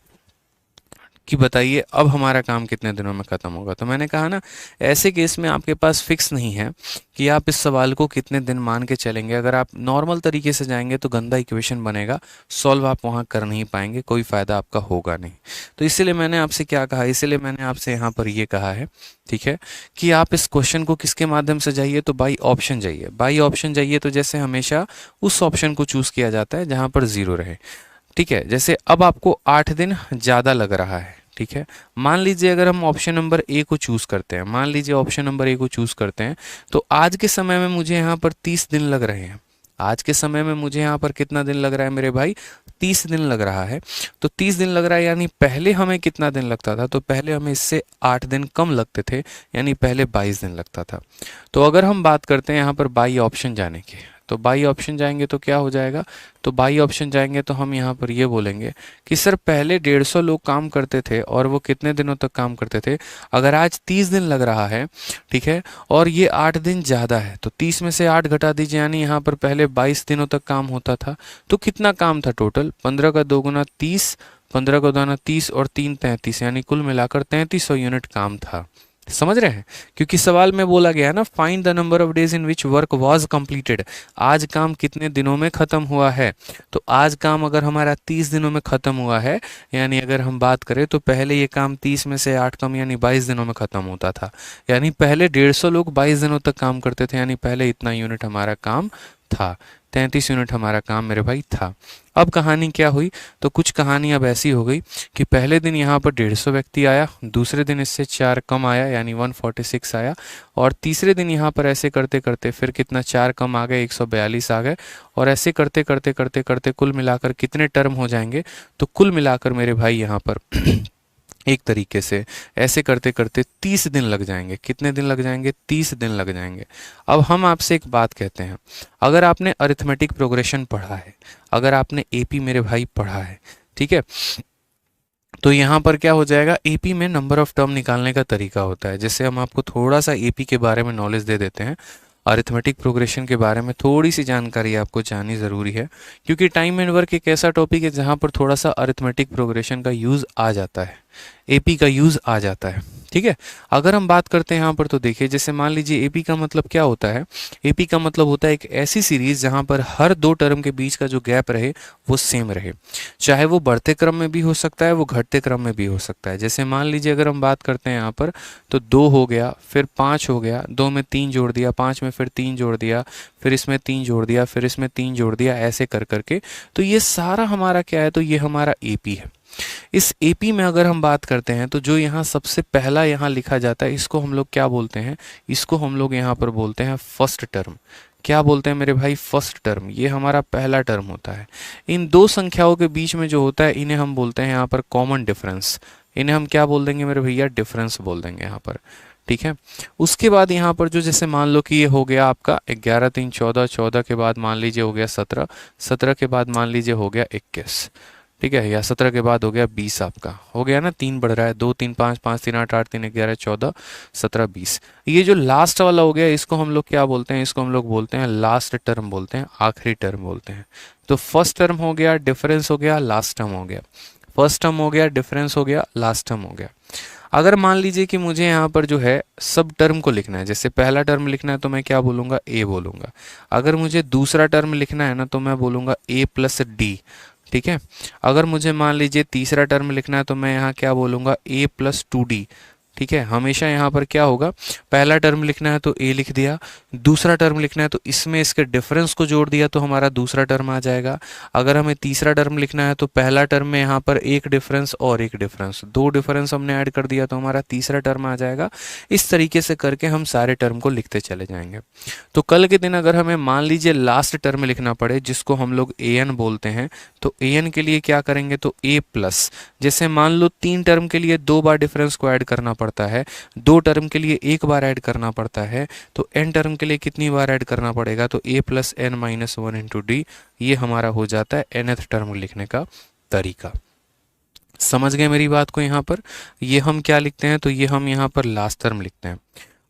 कि बताइए अब हमारा काम कितने दिनों में ख़त्म होगा। तो मैंने कहा ना, ऐसे केस में आपके पास फिक्स नहीं है कि आप इस सवाल को कितने दिन मान के चलेंगे। अगर आप नॉर्मल तरीके से जाएंगे तो गंदा इक्वेशन बनेगा, सॉल्व आप वहाँ कर नहीं पाएंगे, कोई फ़ायदा आपका होगा नहीं। तो इसीलिए मैंने आपसे क्या कहा, इसीलिए मैंने आपसे यहाँ पर ये कहा है, ठीक है, कि आप इस क्वेश्चन को किसके माध्यम से जाइए, तो बाई ऑप्शन जाइए। बाई ऑप्शन जाइए तो जैसे हमेशा उस ऑप्शन को चूज़ किया जाता है जहाँ पर ज़ीरो रहे। ठीक है, जैसे अब आपको 8 दिन ज़्यादा लग रहा है। ठीक है, मान लीजिए अगर हम ऑप्शन नंबर ए को चूज़ करते हैं, मान लीजिए ऑप्शन नंबर ए को चूज़ करते हैं, तो आज के समय में मुझे यहाँ पर 30 दिन लग रहे हैं। आज के समय में मुझे यहाँ पर कितना दिन लग रहा है मेरे भाई? 30 दिन लग रहा है। तो 30 दिन लग रहा है, यानी पहले हमें कितना दिन लगता था? तो पहले हमें इससे 8 दिन कम लगते थे, यानी पहले 22 दिन लगता था। तो अगर हम बात करते हैं यहाँ पर बाई ऑप्शन जाने की, तो बाई ऑप्शन जाएंगे तो क्या हो जाएगा? तो बाई ऑप्शन जाएंगे तो हम यहाँ पर ये बोलेंगे कि सर पहले 150 लोग काम करते थे और वो कितने दिनों तक काम करते थे? अगर आज 30 दिन लग रहा है, ठीक है, और ये 8 दिन ज़्यादा है, तो 30 में से 8 घटा दीजिए, यानी यहाँ पर पहले 22 दिनों तक काम होता था। तो कितना काम था टोटल? 15 का 2 गुना 30, 15 का 2 गुना 30 और 3 33, यानी कुल मिलाकर 3300 यूनिट काम था। समझ रहे हैं? क्योंकि सवाल में बोला गया है ना, find the number of days in which work was completed, आज काम कितने दिनों में खत्म हुआ है। तो आज काम अगर हमारा 30 दिनों में खत्म हुआ है, यानी अगर हम बात करें तो पहले ये काम 30 में से 8 कम यानी 22 दिनों में खत्म होता था। यानी पहले 150 लोग 22 दिनों तक काम करते थे, यानी पहले इतना यूनिट हमारा काम था, 33 यूनिट हमारा काम मेरे भाई था। अब कहानी क्या हुई, तो कुछ कहानी अब ऐसी हो गई कि पहले दिन यहाँ पर 150 व्यक्ति आया, दूसरे दिन इससे 4 कम आया यानी 146 आया, और तीसरे दिन यहाँ पर ऐसे करते करते फिर कितना 4 कम आ गए, 142 आ गए, और ऐसे करते करते करते करते कुल मिलाकर कितने टर्म हो जाएंगे, तो कुल मिलाकर मेरे भाई यहाँ पर एक तरीके से ऐसे करते करते 30 दिन लग जाएंगे। कितने दिन लग जाएंगे? 30 दिन लग जाएंगे। अब हम आपसे एक बात कहते हैं, अगर आपने अरिथमेटिक प्रोग्रेशन पढ़ा है, अगर आपने एपी मेरे भाई पढ़ा है, ठीक है, तो यहाँ पर क्या हो जाएगा, एपी में नंबर ऑफ टर्म निकालने का तरीका होता है। जैसे हम आपको थोड़ा सा एपी के बारे में नॉलेज दे देते हैं, अरिथमेटिक प्रोग्रेशन के बारे में थोड़ी सी जानकारी आपको जाननी ज़रूरी है, क्योंकि टाइम एंड वर्क एक ऐसा टॉपिक है जहाँ पर थोड़ा सा अरिथमेटिक प्रोग्रेशन का यूज़ आ जाता है, एपी का यूज़ आ जाता है। ठीक है, अगर हम बात करते हैं यहाँ पर तो देखिए, जैसे मान लीजिए एपी का मतलब क्या होता है, एपी का मतलब होता है एक ऐसी सीरीज जहाँ पर हर दो टर्म के बीच का जो गैप रहे वो सेम रहे, चाहे वो बढ़ते क्रम में भी हो सकता है, वो घटते क्रम में भी हो सकता है। जैसे मान लीजिए अगर हम बात करते हैं यहाँ पर, तो 2 हो गया, फिर 5 हो गया, 2 में 3 जोड़ दिया, 5 में फिर 3 जोड़ दिया, फिर इसमें 3 जोड़ दिया, फिर इसमें 3 जोड़ दिया, ऐसे कर करके, तो ये सारा हमारा क्या है, तो ये हमारा एपी है। इस एपी में अगर हम बात करते हैं तो जो यहाँ सबसे पहला यहाँ लिखा जाता है, इसको हम लोग क्या बोलते हैं, इसको हम लोग यहाँ पर बोलते हैं फर्स्ट टर्म। क्या बोलते हैं मेरे भाई? First term. ये हमारा पहला टर्म होता है। इन दो संख्याओं के बीच में जो होता है, इन्हें हम बोलते हैं यहाँ पर कॉमन डिफरेंस। इन्हें हम क्या बोल देंगे मेरे भैया? डिफरेंस बोल देंगे यहाँ पर। ठीक है, उसके बाद यहाँ पर जो, जैसे मान लो कि ये हो गया आपका 11 3 14, 14 के बाद मान लीजिए हो गया 17, 17 के बाद मान लीजिए हो गया 21, ठीक है, या 17 के बाद हो गया 20, आपका हो गया ना, 3 बढ़ रहा है, 2 3 5, 5 3 8, 8 3 11, 14 17 20। ये जो लास्ट वाला हो गया, इसको हम लोग क्या बोलते हैं? इसको हम लोग बोलते हैं लास्ट टर्म, बोलते हैं आखिरी टर्म बोलते हैं। तो फर्स्ट टर्म हो गया, डिफरेंस हो गया, लास्ट टर्म हो गया, फर्स्ट टर्म हो गया, डिफरेंस हो गया, लास्ट टर्म हो गया। अगर मान लीजिए कि मुझे यहाँ पर जो है सब टर्म को लिखना है, जैसे पहला टर्म लिखना है तो मैं क्या बोलूँगा? ए बोलूँगा। अगर मुझे दूसरा टर्म लिखना है ना, तो मैं बोलूँगा ए प्लस डी। ठीक है, अगर मुझे मान लीजिए तीसरा टर्म लिखना है तो मैं यहाँ क्या बोलूँगा? ए प्लस 2d। ठीक है, हमेशा यहाँ पर क्या होगा, पहला टर्म लिखना है तो ए लिख दिया, दूसरा टर्म लिखना है तो इसमें इसके डिफरेंस को जोड़ दिया तो हमारा दूसरा टर्म आ जाएगा। अगर हमें तीसरा टर्म लिखना है तो पहला टर्म में यहाँ पर एक डिफरेंस और एक डिफरेंस, 2 डिफरेंस हमने ऐड कर दिया तो हमारा तीसरा टर्म आ जाएगा। इस तरीके से करके हम सारे टर्म को लिखते चले जाएंगे। तो कल के दिन अगर हमें मान लीजिए लास्ट टर्म लिखना पड़े, जिसको हम लोग ए एन बोलते हैं, तो ए एन के लिए क्या करेंगे? तो ए प्लस, जैसे मान लो 3 टर्म के लिए 2 बार डिफरेंस को ऐड करना पड़ता है, 2 टर्म के लिए 1 बार ऐड करना पड़ता है, तो एन टर्म के लिए कितनी बार ऐड करना पड़ेगा? तो A plus N minus 1 into D. ये हमारा हो जाता है nth टर्म लिखने का तरीका। समझ गए मेरी बात को? यहाँ पर ये हम क्या लिखते हैं? तो ये हम यहाँ पर लास्ट टर्म लिखते हैं।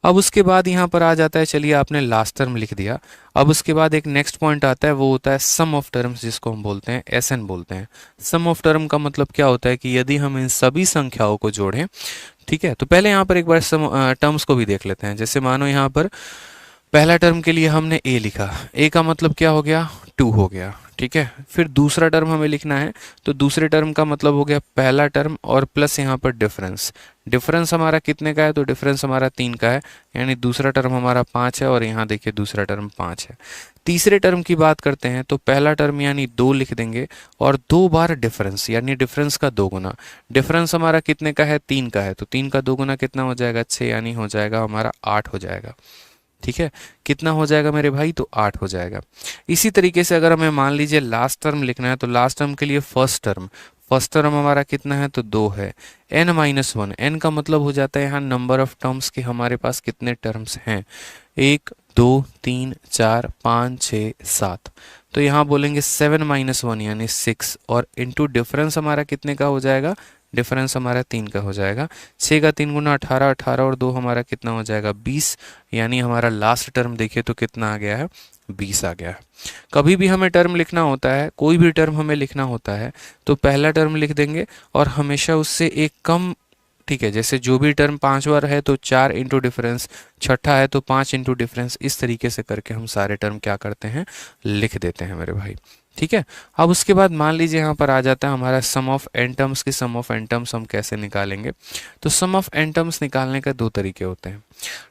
अब उसके बाद यहाँ पर आ जाता है, चलिए आपने लास्ट टर्म लिख दिया, अब उसके बाद एक नेक्स्ट पॉइंट आता है, वो होता है सम ऑफ टर्म्स, जिसको हम बोलते हैं एसएन बोलते हैं। सम ऑफ टर्म का मतलब क्या होता है कि यदि हम इन सभी संख्याओं को जोड़ें, ठीक है, तो पहले यहाँ पर एक बार सम टर्म्स को भी देख लेते हैं। जैसे मानो यहाँ पर पहला टर्म के लिए हमने ए लिखा, ए का मतलब क्या हो गया? 2 हो गया। ठीक है, फिर दूसरा टर्म हमें लिखना है, तो दूसरे टर्म का मतलब हो गया पहला टर्म और प्लस यहाँ पर डिफरेंस। डिफरेंस हमारा कितने का है? तो डिफरेंस हमारा 3 का है, यानी दूसरा टर्म हमारा 5 है, और यहाँ देखिए दूसरा टर्म 5 है। तीसरे टर्म की बात करते हैं तो पहला टर्म यानी 2 लिख देंगे, और 2 बार डिफरेंस, यानी डिफरेंस का 2 गुना। डिफरेंस हमारा कितने का है? 3 का है, तो 3 का 2 गुना कितना हो जाएगा? 6, यानी हो जाएगा हमारा 8 हो जाएगा। ठीक है, कितना हो जाएगा मेरे भाई? तो 8 हो जाएगा। इसी तरीके से अगर हमें मान लीजिए लास्ट टर्म लिखना है, तो लास्ट टर्म के लिए फर्स्ट टर्म हमारा कितना है? तो 2 है। n माइनस 1, एन का मतलब हो जाता है यहाँ नंबर ऑफ टर्म्स के हमारे पास कितने टर्म्स हैं, 1 2 3 4 5 6 7, तो यहाँ बोलेंगे 7 माइनस 1 यानी 6, और इंटू डिफरेंस हमारा कितने का हो जाएगा? डिफरेंस हमारा 3 का हो जाएगा। 6 का 3 गुना 18, 18 और 2 हमारा कितना हो जाएगा? 20, यानी हमारा लास्ट टर्म देखिए तो कितना आ गया है? 20 आ गया है। कभी भी हमें टर्म लिखना होता है, कोई भी टर्म हमें लिखना होता है, तो पहला टर्म लिख देंगे और हमेशा उससे एक कम ठीक है, जैसे जो भी टर्म 5 बार है तो 4 इंटू डिफरेंस, छठा है तो 5 इंटू डिफरेंस, इस तरीके से करके हम सारे टर्म क्या करते हैं, लिख देते हैं मेरे भाई। ठीक है, अब उसके बाद मान लीजिए यहाँ पर आ जाता है हमारा सम ऑफ एन टर्म्स की। सम ऑफ एन टर्म्स हम कैसे निकालेंगे, तो सम ऑफ एन टर्म्स निकालने का दो तरीके होते हैं।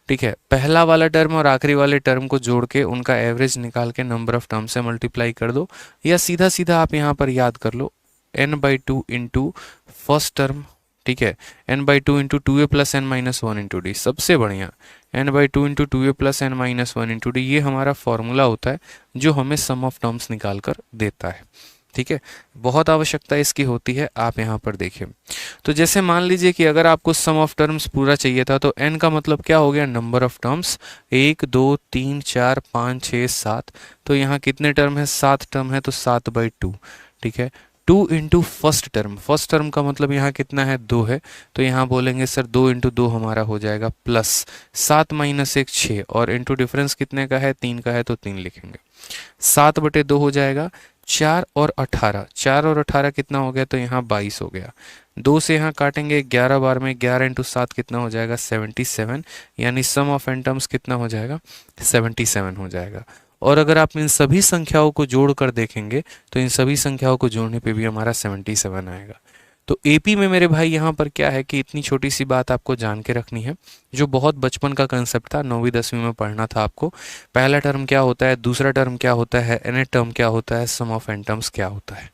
ठीक है, पहला वाला टर्म और आखिरी वाले टर्म को जोड़ के उनका एवरेज निकाल के नंबर ऑफ टर्म से मल्टीप्लाई कर दो, या सीधा सीधा आप यहाँ पर याद कर लो n/2 इंटू फर्स्ट टर्म। ठीक है, n/2 into 2a plus n minus one into D, सबसे बढ़िया n/2 into 2a plus n minus one into D, ये हमारा फॉर्मूला होता है जो हमें सम ऑफ टर्म्स निकाल कर देता है। ठीक है, बहुत आवश्यकता इसकी होती है, आप यहाँ पर देखिए। तो जैसे मान लीजिए कि अगर आपको सम ऑफ टर्म्स पूरा चाहिए था तो n का मतलब क्या हो गया, नंबर ऑफ टर्म्स, 1 2 3 4 5 6 7, तो यहाँ कितने टर्म है, 7 टर्म है, तो 7/2। ठीक है, 2 into first term, first term का मतलब यहाँ कितना है, 2 है, तो यहाँ बोलेंगे सर 2 इंटू 2 हमारा हो जाएगा प्लस 7 माइनस 1 6, और इंटू डिफरेंस कितने का है, 3 का है, तो 3 लिखेंगे। 7/2 हो जाएगा, 4 और 18, 4 और 18 कितना हो गया, तो यहाँ 22 हो गया। 2 से यहाँ काटेंगे 11 बार में, 11 इंटू 7 कितना हो जाएगा, 77, यानी सम ऑफ एन टर्म्स कितना हो जाएगा, 77 हो जाएगा। और अगर आप इन सभी संख्याओं को जोड़ कर देखेंगे तो इन सभी संख्याओं को जोड़ने पे भी हमारा 77 आएगा। तो एपी में मेरे भाई यहाँ पर क्या है कि इतनी छोटी सी बात आपको जान के रखनी है, जो बहुत बचपन का कंसेप्ट था, 9वीं 10वीं में पढ़ना था आपको। पहला टर्म क्या होता है, दूसरा टर्म क्या होता है, एन टर्म क्या होता है, सम ऑफ एन टर्म्स क्या होता है।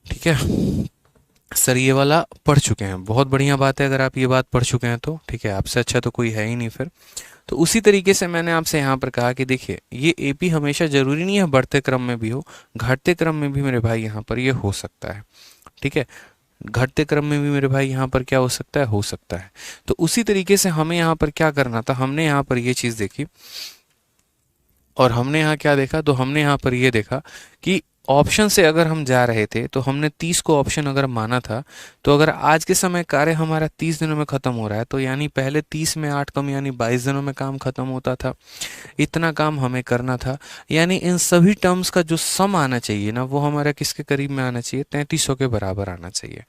ठीक है सर, ये वाला पढ़ चुके हैं, बहुत बढ़िया बात है अगर आप ये बात पढ़ चुके हैं तो। ठीक है, आपसे अच्छा तो कोई है ही नहीं फिर। तो उसी तरीके से मैंने आपसे यहाँ पर कहा कि देखिए ये एपी हमेशा जरूरी नहीं है बढ़ते क्रम में भी हो, घटते क्रम में भी मेरे भाई यहाँ पर ये हो सकता है। ठीक है, घटते क्रम में भी मेरे भाई यहाँ पर क्या हो सकता है, हो सकता है। तो उसी तरीके से हमें यहाँ पर क्या करना था, हमने यहाँ पर ये चीज़ देखी, और हमने यहाँ क्या देखा, तो हमने यहाँ पर ये देखा कि ऑप्शन से अगर हम जा रहे थे तो हमने 30 को ऑप्शन अगर माना था, तो अगर आज के समय कार्य हमारा 30 दिनों में ख़त्म हो रहा है, तो यानी पहले 30 में 8 कम यानी 22 दिनों में काम ख़त्म होता था। इतना काम हमें करना था, यानी इन सभी टर्म्स का जो सम आना चाहिए ना, वो हमारा किसके करीब में आना चाहिए, 3300 के बराबर आना चाहिए।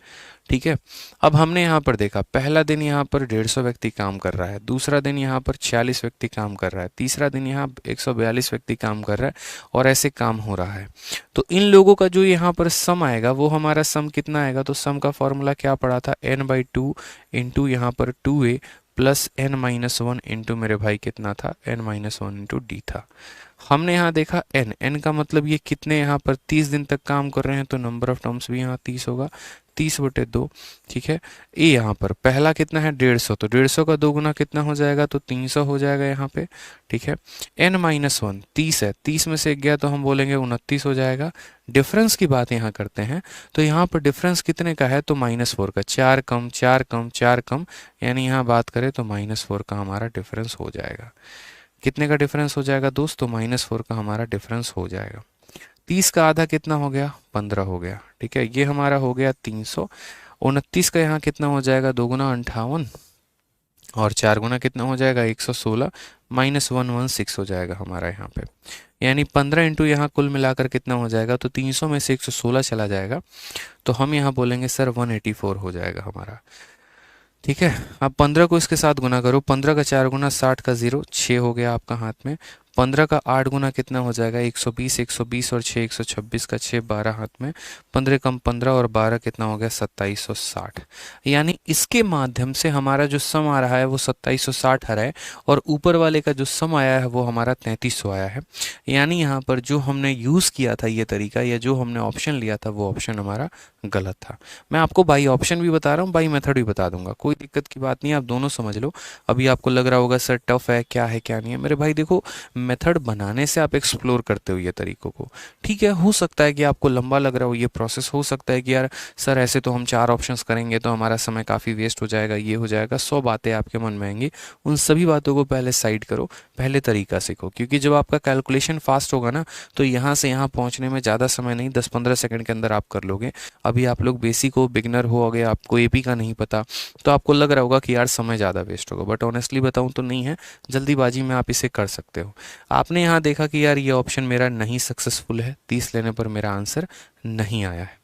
ठीक है, अब हमने यहाँ पर देखा पहला दिन यहाँ पर 150 व्यक्ति काम कर रहा है, दूसरा दिन यहाँ पर 46 व्यक्ति काम कर रहा है, तीसरा दिन यहाँ 142 व्यक्ति काम कर रहा है, और ऐसे काम हो रहा है। तो इन लोगों का जो यहाँ पर सम आएगा वो हमारा सम कितना आएगा, तो सम का फॉर्मूला क्या पड़ा था, n/2 इंटू यहाँ पर 2a प्लस n-1 इंटू मेरे भाई कितना था, n-1 इंटू डी था। हमने यहाँ देखा n का मतलब ये कितने यहाँ पर 30 दिन तक काम कर रहे हैं, तो नंबर ऑफ टर्म्स भी यहाँ 30 होगा, 30/2। ठीक है, ये यहाँ पर पहला कितना है, 150, तो 150 का 2 गुना कितना हो जाएगा, तो 300 हो जाएगा यहाँ पे। ठीक है, n-1 30 है, 30 में से 1 गया तो हम बोलेंगे 29 हो जाएगा। डिफरेंस की बात यहाँ करते हैं, तो यहाँ पर डिफरेंस कितने का है, तो -4 का, 4 कम 4 कम 4 कम, यानी यहाँ बात करें तो -4 का हमारा डिफरेंस हो जाएगा। कितने का डिफरेंस हो जाएगा दोस्तों, -4 का हमारा डिफरेंस हो जाएगा। 30 का आधा कितना हो गया, 15 हो गया। ठीक है, ये हमारा हो गया 300। 29 का यहाँ कितना हो जाएगा, 2 गुना 58, और 4 गुना कितना हो जाएगा, 116, -116 हो जाएगा हमारा यहाँ पे, यानी 15 इंटू यहाँ कुल मिलाकर कितना हो जाएगा, तो 300 में से 116 चला जाएगा, तो हम यहाँ बोलेंगे सर 184 हो जाएगा हमारा। ठीक है, अब 15 को इसके साथ गुना करो, 15 का 4 गुना 60 का 0 6 हो गया आपका हाथ में, 15 का 8 गुना कितना हो जाएगा, 120, 120 और 6 126 का 6 12 हाथ में, 15 कम 15 और 12 कितना हो गया, 2760। यानी इसके माध्यम से हमारा जो सम आ रहा है वो 2760 आ रहा है, और ऊपर वाले का जो सम आया है वो हमारा 3300 आया है। यानी यहाँ पर जो हमने यूज़ किया था ये तरीका, या जो हमने ऑप्शन लिया था वो ऑप्शन हमारा गलत था। मैं आपको बाई ऑप्शन भी बता रहा हूँ, बाई मेथड भी बता दूंगा, कोई दिक्कत की बात नहीं है, आप दोनों समझ लो। अभी आपको लग रहा होगा सर टफ है, क्या है क्या नहीं है, मेरे भाई देखो मेथड बनाने से आप एक्सप्लोर करते हो ये तरीकों को। ठीक है, हो सकता है कि आपको लंबा लग रहा हो ये प्रोसेस, हो सकता है कि यार सर ऐसे तो हम 4 ऑप्शंस करेंगे तो हमारा समय काफ़ी वेस्ट हो जाएगा, ये हो जाएगा, 100 बातें आपके मन में आएंगी। उन सभी बातों को पहले साइड करो, पहले तरीका सीखो, क्योंकि जब आपका कैलकुलेशन फास्ट होगा ना तो यहाँ से यहाँ पहुँचने में ज़्यादा समय नहीं, 10-15 सेकंड के अंदर आप कर लोगे। अभी आप लोग बेसिक हो, बिगनर हो गए, आपको एपी का नहीं पता, तो आपको लग रहा होगा कि यार समय ज़्यादा वेस्ट होगा, बट ऑनेस्टली बताऊं तो नहीं है, जल्दीबाजी में आप इसे कर सकते हो। आपने यहाँ देखा कि यार ये ऑप्शन मेरा नहीं सक्सेसफुल है, 30 लेने पर मेरा आंसर नहीं आया है।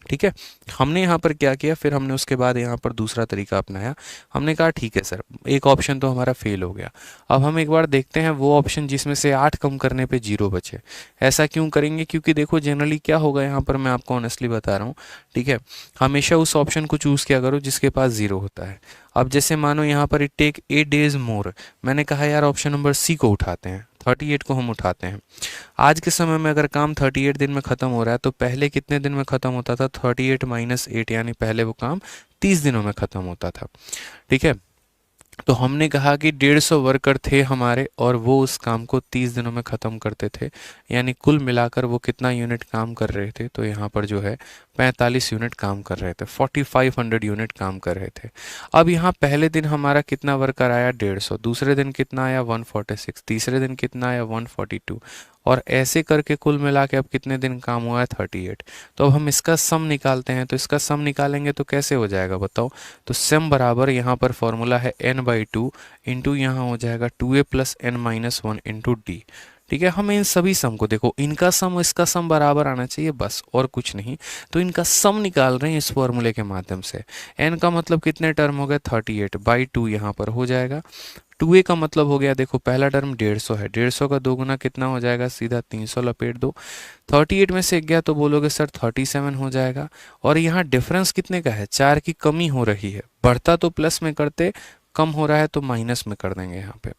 ठीक है। हमने यहाँ पर क्या किया, फिर हमने उसके बाद यहाँ पर दूसरा तरीका अपनाया। हमने कहा ठीक है सर, एक ऑप्शन तो हमारा फेल हो गया, अब हम एक बार देखते हैं वो ऑप्शन जिसमें से 8 कम करने पे 0 बचे। ऐसा क्यों करेंगे, क्योंकि देखो जनरली क्या होगा यहाँ पर, मैं आपको ऑनेस्टली बता रहा हूँ, ठीक है। हमेशा उस ऑप्शन को चूज़ किया करो जिसके पास 0 होता है। अब जैसे मानो यहाँ पर इट टेक 8 days मोर, मैंने कहा यार ऑप्शन नंबर सी को उठाते हैं, 38 को हम उठाते हैं। आज के समय में अगर काम 38 दिन में ख़त्म हो रहा है तो पहले कितने दिन में ख़त्म होता था, 38 माइनस 8, यानी पहले वो काम 30 दिनों में ख़त्म होता था। ठीक है। तो हमने कहा कि 150 वर्कर थे हमारे और वो उस काम को 30 दिनों में ख़त्म करते थे, यानी कुल मिलाकर वो कितना यूनिट काम कर रहे थे, तो यहाँ पर जो है 45 यूनिट काम कर रहे थे, 4500 यूनिट काम कर रहे थे। अब यहाँ पहले दिन हमारा कितना वर्कर आया, 150, दूसरे दिन कितना आया 146, तीसरे दिन कितना आया 142, और ऐसे करके कुल मिला के अब कितने दिन काम हुआ है 38। तो अब हम इसका सम निकालते हैं, तो इसका सम निकालेंगे तो कैसे हो जाएगा बताओ। तो सम बराबर यहाँ पर फॉर्मूला है n/2 इंटू यहाँ हो जाएगा 2a plus n-1 into D. ठीक है। हमें इन सभी सम को देखो, इनका सम इसका सम बराबर आना चाहिए, बस और कुछ नहीं। तो इनका सम निकाल रहे हैं इस फॉर्मूले के माध्यम से। n का मतलब कितने टर्म हो गए 38/2 यहाँ पर हो जाएगा। 2a का मतलब हो गया, देखो पहला टर्म 150 है, 150 का दोगुना कितना हो जाएगा, सीधा 300 लपेट दो। 38 में से गया तो बोलोगे सर 37 हो जाएगा। और यहाँ डिफरेंस कितने का है, 4 की कमी हो रही है, बढ़ता तो प्लस में करते, कम हो रहा है तो माइनस में कर देंगे यहाँ पे।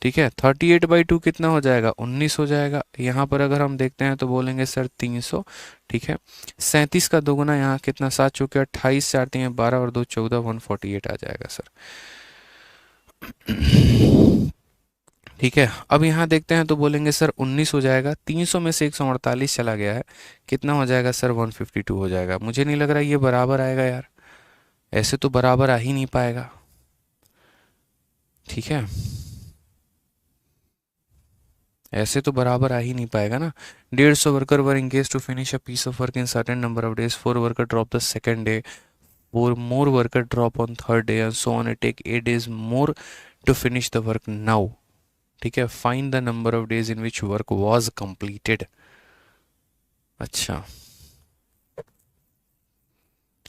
ठीक है। 38/2 कितना हो जाएगा, 19 हो जाएगा। यहाँ पर अगर हम देखते हैं तो बोलेंगे सर 300। ठीक है। 37 का दोगुना यहाँ कितना, 7 चौके 28, 4 3 12 और 2 14, 148 आ जाएगा सर। ठीक है। अब यहाँ देखते हैं तो बोलेंगे सर 19 हो जाएगा, 300 में से 148 चला गया है, कितना हो जाएगा सर 152 हो जाएगा। मुझे नहीं लग रहा ये बराबर आएगा यार, ऐसे तो बराबर आ ही नहीं पाएगा। ठीक है, ऐसे तो बराबर आ ही नहीं पाएगा ना। 150 worker were engaged to finish a piece of work in certain number of days, 4 worker drop the second day, 4 more worker drop on third day and so on, it take 8 days more to finish the work now। ठीक है। Find the number of days in which work was completed. अच्छा,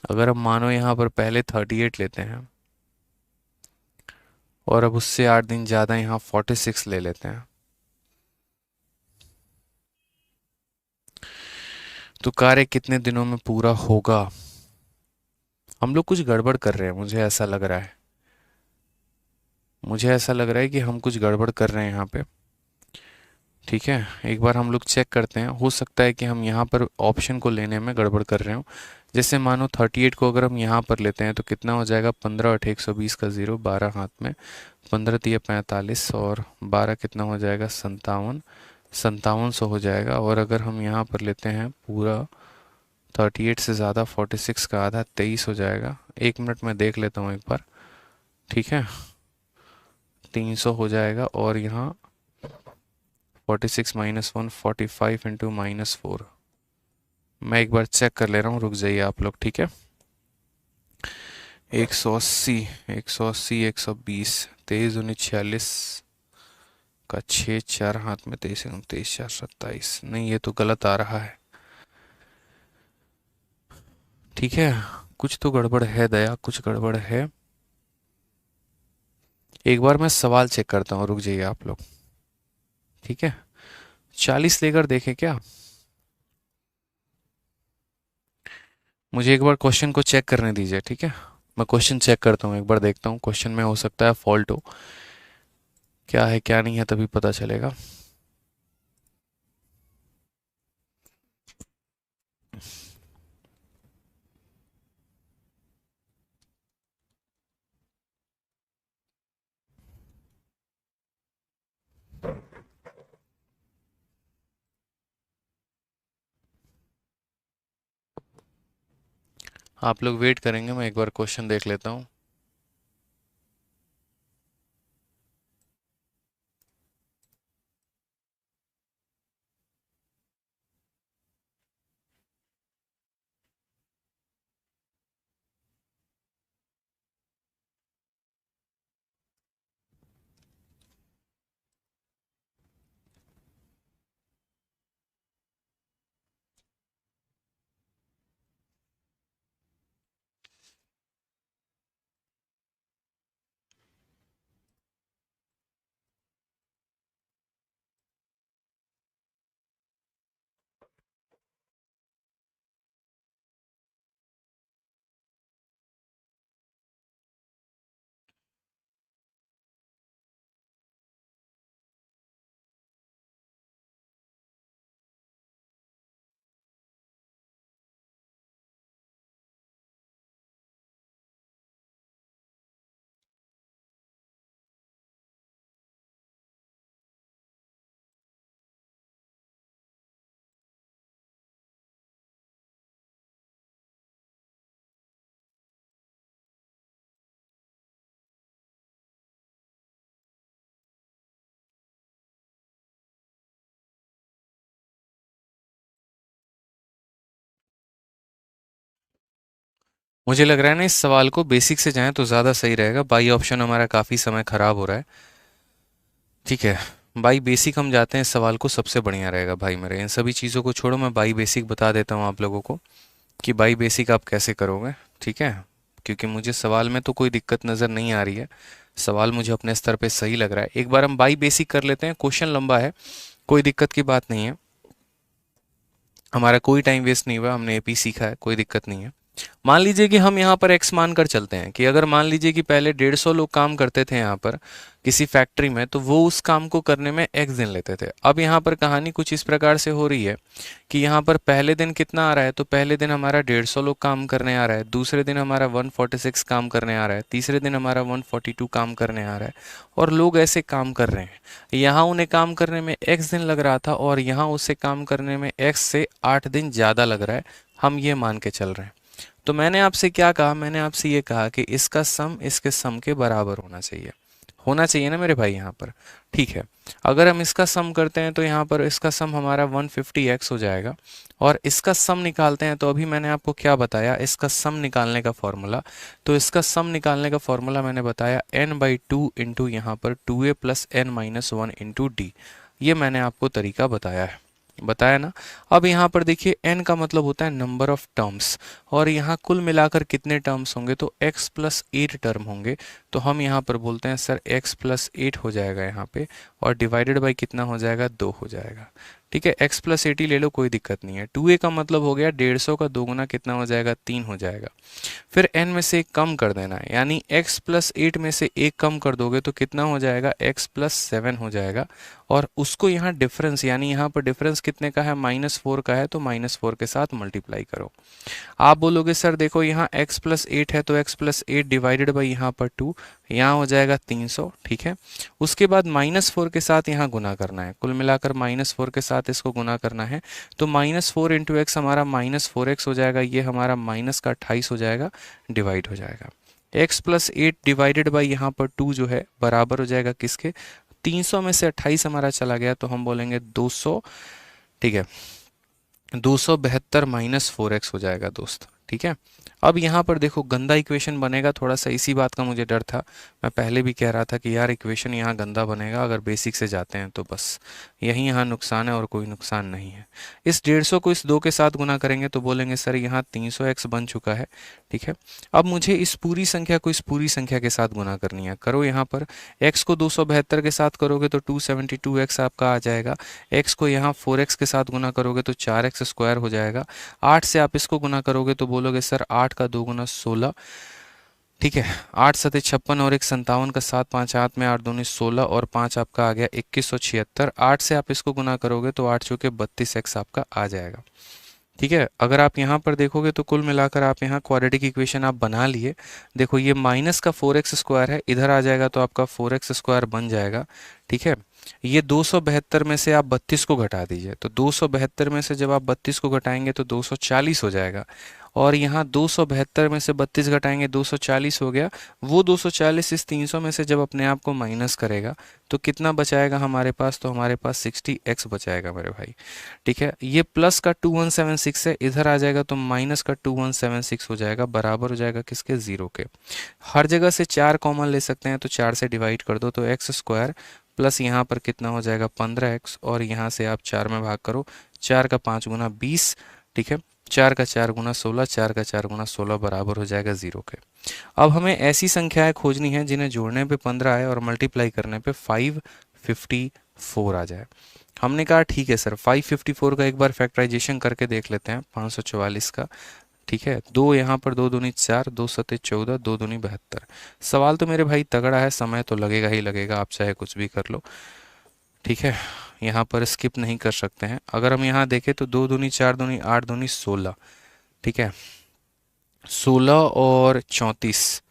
अगर हम मानो यहाँ पर पहले 38 लेते हैं और अब उससे 8 दिन ज़्यादा यहाँ 46 ले लेते हैं, तो कार्य कितने दिनों में पूरा होगा। हम लोग कुछ गड़बड़ कर रहे हैं, मुझे ऐसा लग रहा है, मुझे ऐसा लग रहा है कि हम कुछ गड़बड़ कर रहे हैं यहाँ पे। ठीक है, एक बार हम लोग चेक करते हैं, हो सकता है कि हम यहाँ पर ऑप्शन को लेने में गड़बड़ कर रहे हो। जैसे मानो 38 को अगर हम यहाँ पर लेते हैं तो कितना हो जाएगा, 15 8 120 का 0, 12 हाथ में, 15 तिया 45 और 12 कितना हो जाएगा 57, 5700 हो जाएगा। और अगर हम यहाँ पर लेते हैं पूरा 38 से ज़्यादा 46 का आधा 23 हो जाएगा। 1 मिनट में देख लेता हूँ एक बार। ठीक है, 300 हो जाएगा और यहाँ 46 माइनस 1 45 इंटू -4। मैं एक बार चेक कर ले रहा हूँ, रुक जाइए आप लोग। ठीक है, 180 180 120, 23 19 46 का 6 4 हाथ में 23 29 4 27, नहीं ये तो गलत आ रहा है। ठीक है, कुछ तो गड़बड़ है दया, कुछ गड़बड़ है। एक बार मैं सवाल चेक करता हूँ, रुक जाइए आप लोग। ठीक है, 40 लेकर देखें क्या, मुझे एक बार क्वेश्चन को चेक करने दीजिए। ठीक है, मैं क्वेश्चन चेक करता हूँ, एक बार देखता हूँ क्वेश्चन में हो सकता है फॉल्ट हो, क्या है क्या नहीं है तभी पता चलेगा। आप लोग वेट करेंगे, मैं एक बार क्वेश्चन देख लेता हूँ। मुझे लग रहा है ना इस सवाल को बेसिक से जाएं तो ज़्यादा सही रहेगा। बाई ऑप्शन हमारा काफ़ी समय खराब हो रहा है। ठीक है, बाई बेसिक हम जाते हैं इस सवाल को, सबसे बढ़िया रहेगा भाई मेरे। इन सभी चीज़ों को छोड़ो, मैं बाई बेसिक बता देता हूँ आप लोगों को कि बाई बेसिक आप कैसे करोगे। ठीक है, क्योंकि मुझे सवाल में तो कोई दिक्कत नज़र नहीं आ रही है, सवाल मुझे अपने स्तर पे सही लग रहा है। एक बार हम बाई बेसिक कर लेते हैं, क्वेश्चन लंबा है, कोई दिक्कत की बात नहीं है, हमारा कोई टाइम वेस्ट नहीं हुआ, हमने एपी सीखा है, कोई दिक्कत नहीं है। मान लीजिए कि हम यहाँ पर x मानकर चलते हैं कि अगर मान लीजिए कि पहले 150 लोग काम करते थे यहाँ पर किसी फैक्ट्री में, तो वो उस काम को करने में x दिन लेते थे। अब यहाँ पर कहानी कुछ इस प्रकार से हो रही है कि यहाँ पर पहले दिन कितना आ रहा है, तो पहले दिन हमारा 150 लोग काम करने आ रहा है, दूसरे दिन हमारा 146 काम करने आ रहा है, तीसरे दिन हमारा 142 काम करने आ रहा है, और लोग ऐसे काम कर रहे हैं। यहाँ उन्हें काम करने में x दिन लग रहा था और यहाँ उसे काम करने में x से 8 दिन ज़्यादा लग रहा है, हम ये मान के चल रहे हैं। तो मैंने आपसे क्या कहा, मैंने आपसे ये कहा कि इसका सम इसके सम के बराबर होना चाहिए, होना चाहिए ना मेरे भाई यहाँ पर। ठीक है, अगर हम इसका सम करते हैं तो यहाँ पर इसका सम हमारा 150x हो जाएगा, और इसका सम निकालते हैं तो अभी मैंने आपको क्या बताया, इसका सम निकालने का फॉर्मूला। तो इसका सम निकालने का फॉर्मूला मैंने बताया n/2 इंटू यहाँ पर 2a plus n-1 into D. ये मैंने आपको तरीका बताया ना। अब यहाँ पर देखिए n का मतलब होता है नंबर ऑफ टर्म्स, और यहाँ कुल मिलाकर कितने टर्म्स होंगे, तो x प्लस 8 टर्म होंगे। तो हम यहाँ पर बोलते हैं सर x प्लस 8 हो जाएगा यहाँ पे, और डिवाइडेड बाई कितना हो जाएगा, 2 हो जाएगा। ठीक है, x प्लस 8 ही ले लो, कोई दिक्कत नहीं है। 2a का मतलब हो गया 150 का 2 गुना कितना हो जाएगा, 3 हो जाएगा। फिर n में से एक कम कर देना है, यानी x प्लस 8 में से एक कम कर दोगे तो कितना हो जाएगा, x प्लस 7 हो जाएगा। और उसको यहाँ डिफरेंस, यानी यहाँ पर डिफरेंस कितने का है, -4 का है, तो -4 के साथ मल्टीप्लाई करो। आप बोलोगे सर देखो यहाँ x प्लस 8 है, तो x प्लस 8 डिवाइडेड बाई यहाँ पर 2, यहाँ हो जाएगा 300। ठीक है, उसके बाद -4 के साथ यहाँ गुना करना है, कुल मिलाकर -4 के साथ इसको गुना करना है। तो -4 इंटू एक्स हमारा -4x हो जाएगा, ये हमारा माइनस का 28 हो जाएगा, डिवाइड हो जाएगा। x प्लस 8 डिवाइडेड बाई यहाँ पर 2 जो है बराबर हो जाएगा किसके, 300 में से 28 हमारा चला गया, तो हम बोलेंगे 200। ठीक है, 272 माइनस 4x हो जाएगा दोस्त। ठीक है, अब यहाँ पर देखो गंदा इक्वेशन बनेगा, थोड़ा सा इसी बात का मुझे डर था, मैं पहले भी कह रहा था कि यार इक्वेशन यहाँ गंदा बनेगा अगर बेसिक से जाते हैं, तो बस यही यहाँ नुकसान है और कोई नुकसान नहीं है। इस 150 को इस 2 के साथ गुना करेंगे तो बोलेंगे सर यहाँ 300x बन चुका है। ठीक है, अब मुझे इस पूरी संख्या को इस पूरी संख्या के साथ गुना करनी है, करो यहाँ पर। x को 272 के साथ करोगे तो 272x आपका आ जाएगा, x को यहाँ 4x के साथ गुना करोगे तो 4x स्क्वायर हो जाएगा, 8 से आप इसको गुना करोगे तो बोलोगे सर 8 का 2 गुना 16। ठीक है, 8 सते 56 और 1 57 का 7 5 8 में 8 दूनी 16 और 5 आपका आ गया 2176। 8 से आप इसको गुना करोगे तो 8 चौके 32x आपका आ जाएगा। ठीक है, अगर आप यहाँ पर देखोगे तो कुल मिलाकर आप यहाँ क्वाड्रेटिक इक्वेशन आप बना लिए। देखो ये माइनस का 4x स्क्वायर है, इधर आ जाएगा तो आपका 4x स्क्वायर बन जाएगा। ठीक है, ये 272 में से आप 32 को घटा दीजिए, तो 272 में से जब आप 32 को घटाएंगे तो 240 हो जाएगा, और यहाँ 272 में से 32 घटाएंगे 240 हो गया। वो 240 इस 300 में से जब अपने आप को माइनस करेगा तो कितना बचाएगा हमारे पास, तो हमारे पास 60x बचाएगा मेरे भाई। ठीक है, ये प्लस का 2176 है, इधर आ जाएगा तो माइनस का 2176 हो जाएगा, बराबर हो जाएगा किसके, 0 के। हर जगह से 4 कॉमन ले सकते हैं, तो 4 से डिवाइड कर दो तो एक्स स्क्वायर प्लस यहाँ पर कितना हो जाएगा 15x, और यहाँ से आप 4 में भाग करो, 4 का 5 गुना 20। ठीक है, 4 का 4 गुना 16, 4 का 4 गुना 16 बराबर हो जाएगा 0 के। अब हमें ऐसी संख्याएं खोजनी है जिन्हें जोड़ने पे 15 आए और मल्टीप्लाई करने पे 554 आ जाए। हमने कहा ठीक है सर 554 का एक बार फैक्टराइजेशन करके देख लेते हैं, 544 का। ठीक है, 2 यहाँ पर 2 दूनी 4, 2 सते 14, 2 दूनी 72। सवाल तो मेरे भाई तगड़ा है, समय तो लगेगा ही लगेगा, आप चाहे कुछ भी कर लो। ठीक है, यहाँ पर स्किप नहीं कर सकते हैं। अगर हम यहाँ देखें तो 2 दूनी 4 दूनी 8 दूनी 16। ठीक है, 16 और 34,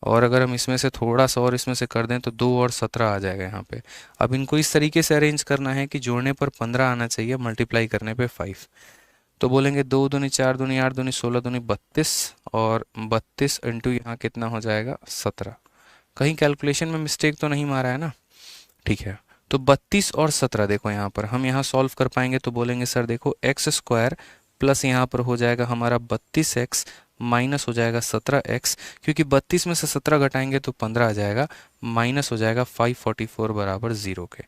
और अगर हम इसमें से थोड़ा सा और इसमें से कर दें तो 2 और 17 आ जाएगा यहाँ पे। अब इनको इस तरीके से अरेंज करना है कि जोड़ने पर 15 आना चाहिए, मल्टीप्लाई करने पे 5। तो बोलेंगे 2 दूनी 4 दूनी 8 दूनी 16 दूनी 32, और 32 इंटू यहाँ कितना हो जाएगा 17। कहीं कैलकुलेशन में मिस्टेक तो नहीं मारा है ना। ठीक है, तो 32 और 17 देखो यहाँ पर हम यहाँ सॉल्व कर पाएंगे, तो बोलेंगे सर देखो एक्स स्क्वायर प्लस यहाँ पर हो जाएगा हमारा 32x माइनस हो जाएगा 17x, क्योंकि 32 में से 17 घटाएंगे तो 15 आ जाएगा, माइनस हो जाएगा 544 बराबर 0 के।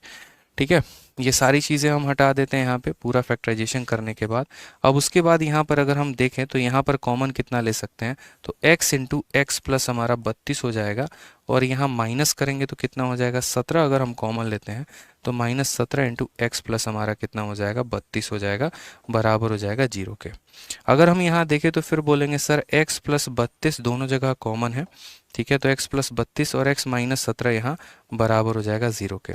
ठीक है, ये सारी चीज़ें हम हटा देते हैं यहाँ पे पूरा फैक्टराइजेशन करने के बाद। अब उसके बाद यहाँ पर अगर हम देखें तो यहाँ पर कॉमन कितना ले सकते हैं, तो x इंटू एक्स प्लस हमारा 32 हो जाएगा, और यहाँ माइनस करेंगे तो कितना हो जाएगा 17, अगर हम कॉमन लेते हैं तो -17 इंटू एक्स प्लस हमारा कितना हो जाएगा 32 हो जाएगा, बराबर हो जाएगा 0 के। अगर हम यहाँ देखें तो फिर बोलेंगे सर x प्लस 32 दोनों जगह कॉमन है, ठीक है, तो x प्लस 32 और x माइनस 17 यहाँ बराबर हो जाएगा 0 के।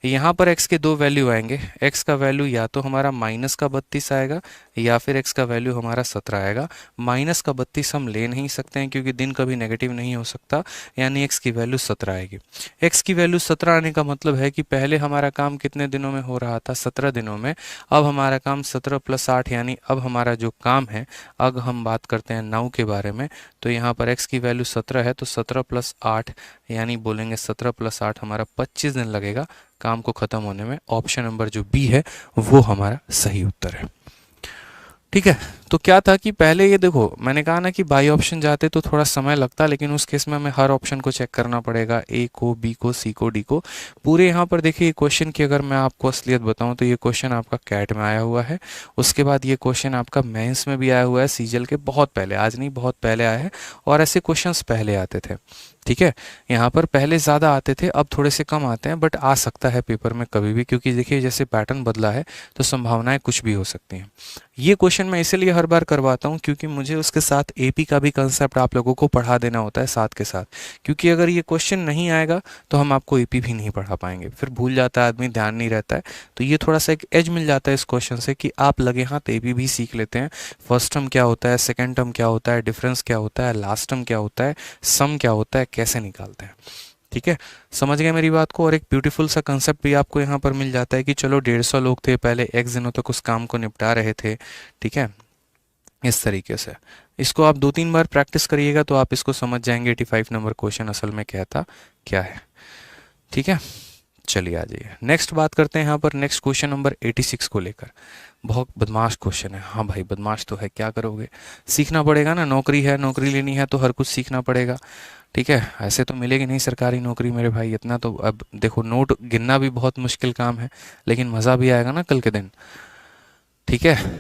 यहाँ पर x के दो वैल्यू आएंगे, x का वैल्यू या तो हमारा माइनस का 32 आएगा या फिर x का वैल्यू हमारा 17 आएगा। माइनस का 32 हम ले नहीं सकते हैं क्योंकि दिन कभी नेगेटिव नहीं हो सकता, यानी x की वैल्यू 17 आएगी। x की वैल्यू 17 आने का मतलब है कि पहले हमारा काम कितने दिनों में हो रहा था, 17 दिनों में। अब हमारा काम 17 + 8, यानी अब हमारा जो काम है, अब हम बात करते हैं 9 के बारे में। तो यहाँ पर x की वैल्यू 17 है, तो 17 + 8 यानी बोलेंगे 17 + 8 हमारा 25 दिन लगेगा काम को ख़त्म होने में। ऑप्शन नंबर जो बी है वो हमारा सही उत्तर है। ठीक है, तो क्या था कि पहले ये देखो मैंने कहा ना कि बाई ऑप्शन जाते तो थोड़ा समय लगता, लेकिन उस केस में हमें हर ऑप्शन को चेक करना पड़ेगा, ए को, बी को, सी को, डी को पूरे। यहाँ पर देखिए क्वेश्चन की अगर मैं आपको असलियत बताऊं तो ये क्वेश्चन आपका कैट में आया हुआ है, उसके बाद ये क्वेश्चन आपका मेंस में भी आया हुआ है, सीजीएल के बहुत पहले, आज नहीं बहुत पहले आया है, और ऐसे क्वेश्चन पहले आते थे। ठीक है, यहाँ पर पहले ज़्यादा आते थे, अब थोड़े से कम आते हैं, बट आ सकता है पेपर में कभी भी, क्योंकि देखिए जैसे पैटर्न बदला है तो संभावनाएं कुछ भी हो सकती हैं। ये क्वेश्चन मैं इसीलिए हर बार करवाता हूँ क्योंकि मुझे उसके साथ एपी का भी कंसेप्ट आप लोगों को पढ़ा देना होता है साथ के साथ, क्योंकि अगर ये क्वेश्चन नहीं आएगा तो हम आपको एपी भी नहीं पढ़ा पाएंगे, फिर भूल जाता है आदमी, ध्यान नहीं रहता है। तो ये थोड़ा सा एक एज मिल जाता है इस क्वेश्चन से कि आप लगे हाथ एपी भी सीख लेते हैं, फर्स्ट टर्म क्या होता है, सेकेंड टर्म क्या होता है, डिफरेंस क्या होता है, लास्ट टर्म क्या होता है, सम क्या होता है, कैसे निकालते हैं। ठीक है, समझ गए मेरी बात को। और एक ब्यूटीफुल सा कंसेप्ट भी आपको यहाँ पर मिल जाता है कि चलो 150 लोग थे पहले, x दिनों तक उस काम को निपटा रहे थे। ठीक है, इस तरीके से इसको आप 2-3 बार प्रैक्टिस करिएगा तो आप इसको समझ जाएंगे 85 नंबर क्वेश्चन असल में कहता क्या है। ठीक है, चलिए आ जाइए नेक्स्ट बात करते हैं यहाँ पर, नेक्स्ट क्वेश्चन नंबर 86 को लेकर। बहुत बदमाश क्वेश्चन है। हाँ भाई बदमाश तो है, क्या करोगे, सीखना पड़ेगा ना, नौकरी है, नौकरी लेनी है तो हर कुछ सीखना पड़ेगा। ठीक है, ऐसे तो मिलेगी नहीं सरकारी नौकरी मेरे भाई, इतना तो अब देखो नोट गिनना भी बहुत मुश्किल काम है, लेकिन मज़ा भी आएगा ना कल के दिन। ठीक है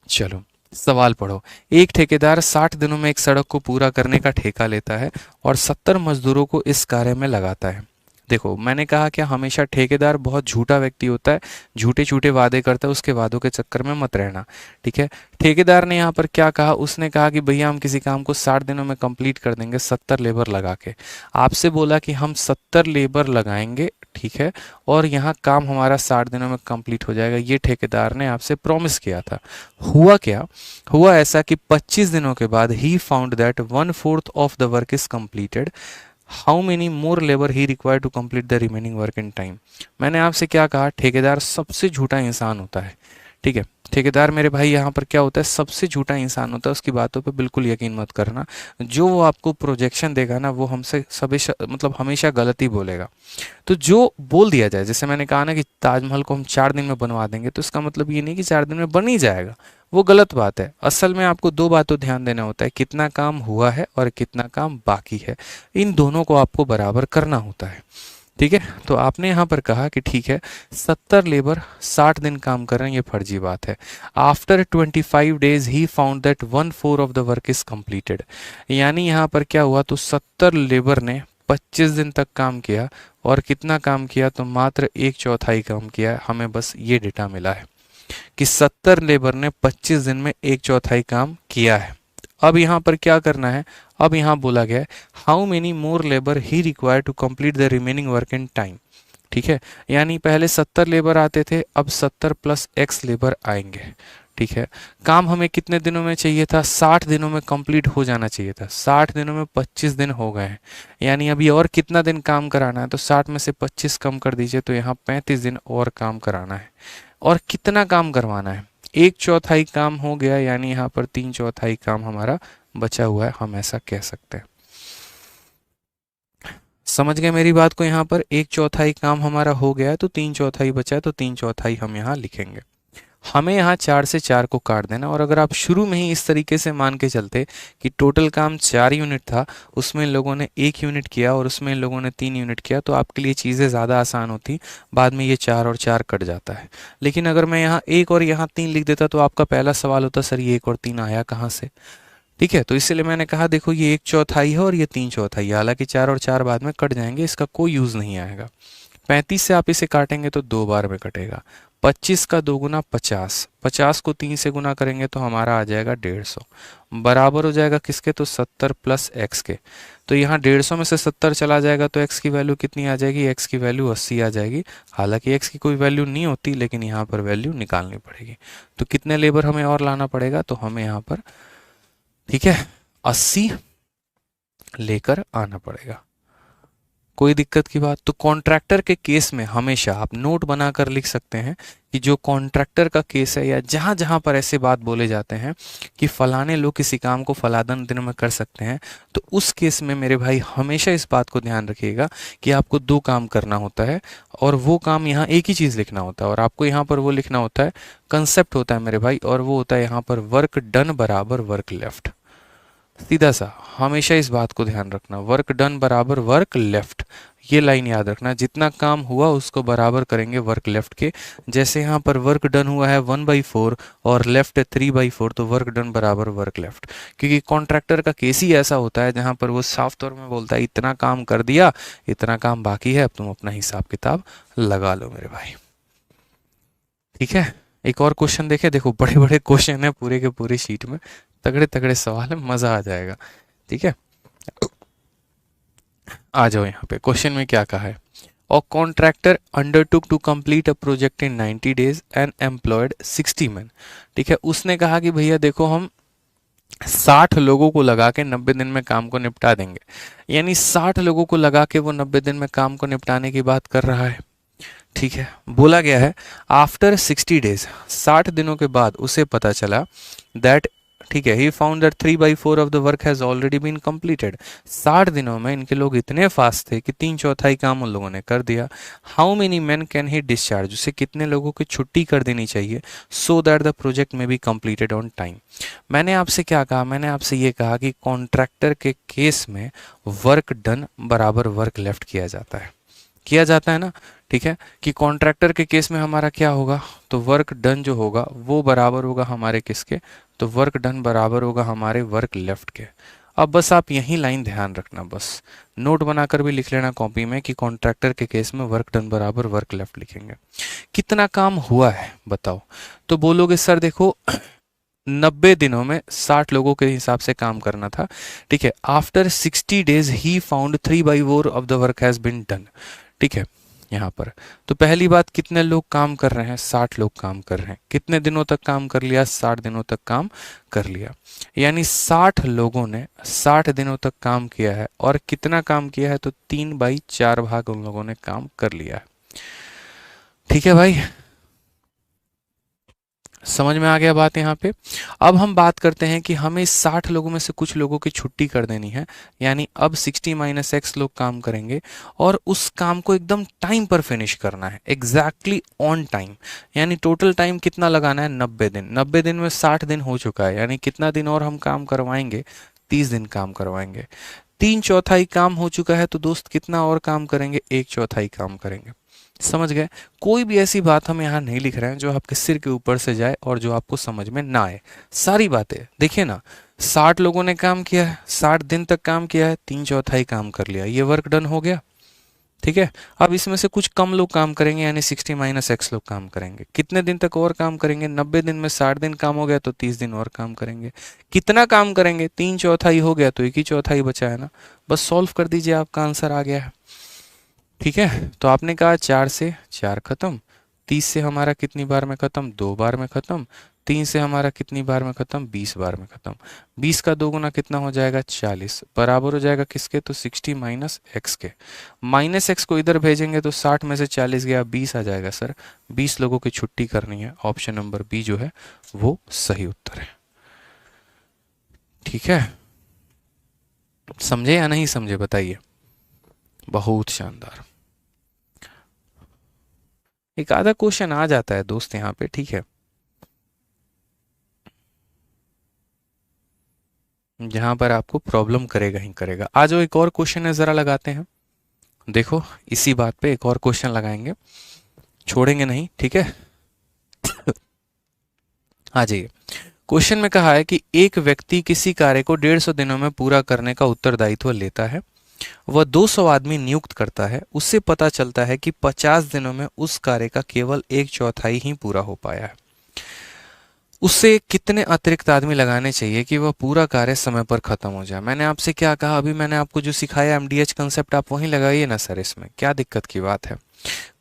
चलो सवाल पढ़ो। एक ठेकेदार 60 दिनों में एक सड़क को पूरा करने का ठेका लेता है और 70 मजदूरों को इस कार्य में लगाता है। देखो मैंने कहा कि हमेशा ठेकेदार बहुत झूठा व्यक्ति होता है, झूठे झूठे वादे करता है, उसके वादों के चक्कर में मत रहना। ठीक है, ठेकेदार ने यहाँ पर क्या कहा, उसने कहा कि भैया हम किसी काम को 60 दिनों में कंप्लीट कर देंगे 70 लेबर लगा के। आपसे बोला कि हम 70 लेबर लगाएंगे, ठीक है, और यहाँ काम हमारा 60 दिनों में कंप्लीट हो जाएगा, ये ठेकेदार ने आपसे प्रॉमिस किया था। हुआ क्या, हुआ ऐसा कि 25 दिनों के बाद ही found that 1/4 of the work is completed. How many more labour he require to complete the remaining work in time. मैंने आपसे क्या कहा, ठेकेदार सबसे झूठा इंसान होता है। ठीक है, ठेकेदार मेरे भाई यहाँ पर क्या होता है, सबसे झूठा इंसान होता है, उसकी बातों पे बिल्कुल यकीन मत करना। जो वो आपको प्रोजेक्शन देगा ना वो हमसे मतलब हमेशा गलत ही बोलेगा। तो जो बोल दिया जाए, जैसे मैंने कहा ना कि ताजमहल को हम 4 दिन में बनवा देंगे, तो इसका मतलब ये नहीं कि 4 दिन में बन ही जाएगा, वो गलत बात है। असल में आपको 2 बातों ध्यान देना होता है, कितना काम हुआ है और कितना काम बाकी है, इन दोनों को आपको बराबर करना होता है। ठीक है, तो आपने यहाँ पर कहा कि ठीक है 70 लेबर 60 दिन काम कर रहे हैं, ये फर्जी बात है। After 25 days he found that 1/4 of the work is completed. यानी यहाँ पर क्या हुआ, तो 70 लेबर ने 25 दिन तक काम किया, और कितना काम किया, तो मात्र 1/4 काम किया। हमें बस ये डेटा मिला है कि 70 लेबर ने 25 दिन में 1/4 काम किया है। अब यहाँ पर क्या करना है, अब यहाँ बोला गया है how many more labour he require to complete the remaining work in time. ठीक है, यानी पहले 70 लेबर आते थे, अब 70 + x लेबर आएंगे। ठीक है, काम हमें कितने दिनों में चाहिए था, 60 दिनों में कंप्लीट हो जाना चाहिए था, 60 दिनों में 25 दिन हो गए हैं, यानी अभी और कितना दिन काम कराना है, तो 60 में से 25 कम कर दीजिए, तो यहाँ 35 दिन और काम कराना है। और कितना काम करवाना है, 1/4 काम हो गया, यानी यहाँ पर 3/4 काम हमारा बचा हुआ है, हम ऐसा कह सकते हैं। समझ गए मेरी बात को, यहाँ पर 1/4 काम हमारा हो गया है, तो 3/4 बचा है, तो 3/4 हम यहाँ लिखेंगे। हमें यहाँ 4 से 4 को काट देना, और अगर आप शुरू में ही इस तरीके से मान के चलते कि टोटल काम 4 यूनिट था, उसमें इन लोगों ने 1 यूनिट किया और उसमें इन लोगों ने 3 यूनिट किया, तो आपके लिए चीज़ें ज़्यादा आसान होती। बाद में ये 4 और 4 कट जाता है। लेकिन अगर मैं यहाँ 1 और यहाँ 3 लिख देता तो आपका पहला सवाल होता, सर ये 1 और 3 आया कहाँ से? ठीक है, तो इसलिए मैंने कहा देखो ये 1/4 है और ये 3/4 है। हालांकि 4 और 4 बाद में कट जाएंगे, इसका कोई यूज़ नहीं आएगा। 35 से आप इसे काटेंगे तो 2 बार में कटेगा। 25 का 2 गुना 50, 50 को 3 से गुना करेंगे तो हमारा आ जाएगा 150, बराबर हो जाएगा किसके? तो 70 प्लस एक्स के। तो यहाँ 150 में से 70 चला जाएगा तो एक्स की वैल्यू कितनी आ जाएगी? एक्स की वैल्यू 80 आ जाएगी। हालांकि एक्स की कोई वैल्यू नहीं होती, लेकिन यहाँ पर वैल्यू निकालनी पड़ेगी। तो कितने लेबर हमें और लाना पड़ेगा? तो हमें यहाँ पर, ठीक है, 80 लेकर आना पड़ेगा। कोई दिक्कत की बात? तो कॉन्ट्रैक्टर के केस में हमेशा आप नोट बनाकर लिख सकते हैं कि जो कॉन्ट्रैक्टर का केस है, या जहां जहां पर ऐसे बात बोले जाते हैं कि फलाने लोग किसी काम को फलादन दिन में कर सकते हैं, तो उस केस में मेरे भाई हमेशा इस बात को ध्यान रखिएगा कि आपको 2 काम करना होता है, और वो काम यहाँ एक ही चीज़ लिखना होता है, और आपको यहाँ पर वो लिखना होता है, कंसेप्ट होता है मेरे भाई, और वो होता है यहाँ पर वर्क डन बराबर वर्क लेफ्ट। सीधा सा हमेशा इस बात को ध्यान रखना, वर्क डन बराबर वर्क लेफ्ट। ये लाइन याद रखना, जितना काम हुआ उसको बराबर करेंगे वर्क लेफ्ट के। जैसे यहाँ पर वर्क डन हुआ है 1/4 और लेफ्ट है 3/4, तो वर्क डन बराबर वर्क लेफ्ट। क्योंकि कॉन्ट्रैक्टर का केस ही ऐसा होता है जहाँ पर वो साफ तौर में बोलता है इतना काम कर दिया, इतना काम बाकी है, अब तुम अपना हिसाब किताब लगा लो मेरे भाई। ठीक है, एक और क्वेश्चन देखे। देखो बड़े बड़े क्वेश्चन है पूरे के पूरे शीट में, तगड़े तगड़े सवाल है, मजा आ जाएगा। ठीक है, आ जाओ यहाँ पे। क्वेश्चन में क्या कहा है? और contractor undertook to complete a project in 90 days and employed 60 man. ठीक है, उसने कहा कि भैया देखो हम 60 लोगों को लगा के 90 दिन में काम को निपटा देंगे। यानी 60 लोगों को लगा के वो 90 दिन में काम को निपटाने की बात कर रहा है। ठीक है, बोला गया है आफ्टर 60 डेज, 60 दिनों के बाद उसे पता चला दैट, ठीक है, he found that 3/4 of the work has already been completed. 60 दिनों में इनके लोग इतने फास्ट थे कि 3/4 काम उन लोगों ने कर दिया। How many man can he discharge, उसे कितने लोगों की छुट्टी कर देनी चाहिए सो दैट द प्रोजेक्ट में बी कंप्लीटेड ऑन टाइम। मैंने आपसे क्या कहा? मैंने आपसे ये कहा कि कॉन्ट्रैक्टर के केस में वर्क डन बराबर वर्क लेफ्ट किया जाता है, किया जाता है ना। ठीक है, कि कॉन्ट्रैक्टर के केस में हमारा क्या होगा? तो वर्क डन जो होगा वो बराबर होगा हमारे किसके? तो वर्क डन बराबर होगा हमारे वर्क लेफ्ट के। अब बस आप यही लाइन ध्यान रखना, बस नोट बनाकर भी लिख लेना कॉपी में कि कॉन्ट्रैक्टर के केस में वर्क डन बराबर वर्क लेफ्ट लिखेंगे। कितना काम हुआ है बताओ? तो बोलोगे सर देखो 90 दिनों में 60 लोगों के हिसाब से काम करना था। ठीक है, after 60 days he found 3/4 of the work has been done. ठीक है, यहाँ पर तो पहली बात, कितने लोग काम कर रहे हैं? 60 लोग काम कर रहे हैं। कितने दिनों तक काम कर लिया? 60 दिनों तक काम कर लिया। यानी 60 लोगों ने 60 दिनों तक काम किया है, और कितना काम किया है? तो 3/4 भाग उन लोगों ने काम कर लिया है। ठीक है भाई, समझ में आ गया बात यहाँ पे। अब हम बात करते हैं कि हमें 60 लोगों में से कुछ लोगों की छुट्टी कर देनी है। यानी अब 60 - x लोग काम करेंगे, और उस काम को एकदम टाइम पर फिनिश करना है, एग्जैक्टली ऑन टाइम। यानी टोटल टाइम कितना लगाना है? 90 दिन। 90 दिन में 60 दिन हो चुका है, यानी कितना दिन और हम काम करवाएंगे? 30 दिन काम करवाएंगे। 3/4 काम हो चुका है, तो दोस्त कितना और काम करेंगे? 1/4 काम करेंगे। समझ गए? कोई भी ऐसी बात हम यहाँ नहीं लिख रहे हैं जो आपके सिर के ऊपर से जाए और जो आपको समझ में ना आए। सारी बातें देखिए ना, 60 लोगों ने काम किया है, 60 दिन तक काम किया है, 3/4 काम कर लिया, ये वर्क डन हो गया। ठीक है, अब इसमें से कुछ कम लोग काम करेंगे, यानी 60 - x लोग काम करेंगे। कितने दिन तक और काम करेंगे? 90 दिन में 60 दिन काम हो गया, तो 30 दिन और काम करेंगे। कितना काम करेंगे? 3/4 हो गया, तो 1/4 बचा है ना। बस सॉल्व कर दीजिए, आपका आंसर आ गया है। ठीक है, तो आपने कहा 4 से 4 खत्म, 30 से हमारा कितनी बार में खत्म? 2 बार में खत्म। 3 से हमारा कितनी बार में खत्म? 20 बार में खत्म। 20 का 2 गुना कितना हो जाएगा? 40, बराबर हो जाएगा किसके? तो 60 - x के। माइनस एक्स को इधर भेजेंगे तो 60 में से 40 गया, 20 आ जाएगा सर। 20 लोगों की छुट्टी करनी है। ऑप्शन नंबर बी जो है वो सही उत्तर है। ठीक है, समझे या नहीं समझे बताइए? बहुत शानदार। एक आधा क्वेश्चन आ जाता है दोस्त यहाँ पे। ठीक है, जहां पर आपको प्रॉब्लम करेगा ही करेगा। आ जाओ, एक और क्वेश्चन है, जरा लगाते हैं। देखो, इसी बात पे एक और क्वेश्चन लगाएंगे, छोड़ेंगे नहीं, ठीक है। आ जाइए। क्वेश्चन में कहा है कि एक व्यक्ति किसी कार्य को 150 दिनों में पूरा करने का उत्तरदायित्व लेता है। वह 200 आदमी नियुक्त करता है। उससे पता चलता है कि 50 दिनों में उस कार्य का केवल 1/4 ही पूरा हो पाया है। उससे कितने अतिरिक्त आदमी लगाने चाहिए कि वह पूरा कार्य समय पर खत्म हो जाए? मैंने आपसे क्या कहा, अभी मैंने आपको जो सिखाया एमडीएच कंसेप्ट, आप वहीं लगाइए ना सर। इसमें क्या दिक्कत की बात है?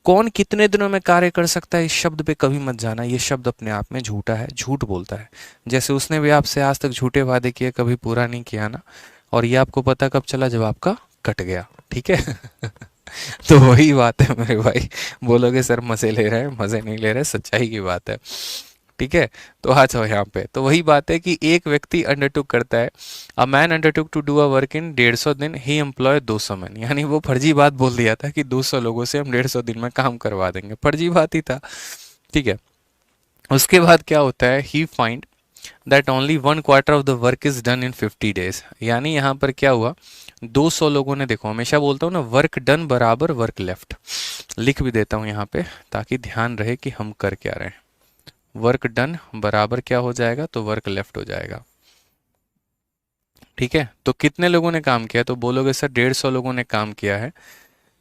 कौन कितने दिनों में कार्य कर सकता है, इस शब्द पे कभी मत जाना। ये शब्द अपने आप में झूठा है, झूठ बोलता है। जैसे उसने भी आपसे आज तक झूठे वादे किए, कभी पूरा नहीं किया ना। और ये आपको पता कब चला? जब आपका कट गया, ठीक है। तो वही बात है मेरे भाई। बोलोगे सर मजे ले रहे हैं, मजे नहीं ले रहे, सच्चाई की बात है, ठीक है। तो आ जाओ यहाँ पे। तो वही बात है कि एक व्यक्ति अंडरटुक करता है, a man undertook to do a work in 150 दिन, ही एम्प्लॉय 200 मैन। यानी वो फर्जी बात बोल दिया था कि 200 लोगों से हम 150 दिन में काम करवा देंगे, फर्जी बात ही था, ठीक है। उसके बाद क्या होता है, he find that only 1/4 of the work is done in 50 days. यानी यहाँ पर क्या हुआ, 200 लोगों ने, देखो हमेशा बोलता हूँ ना, वर्क डन बराबर वर्क लेफ्ट। लिख भी देता हूँ यहाँ पे ताकि ध्यान रहे कि हम कर क्या रहे हैं। वर्क डन बराबर क्या हो जाएगा, तो वर्क लेफ्ट हो जाएगा, ठीक है। तो कितने लोगों ने काम किया? तो बोलोगे सर 150 लोगों ने काम किया है,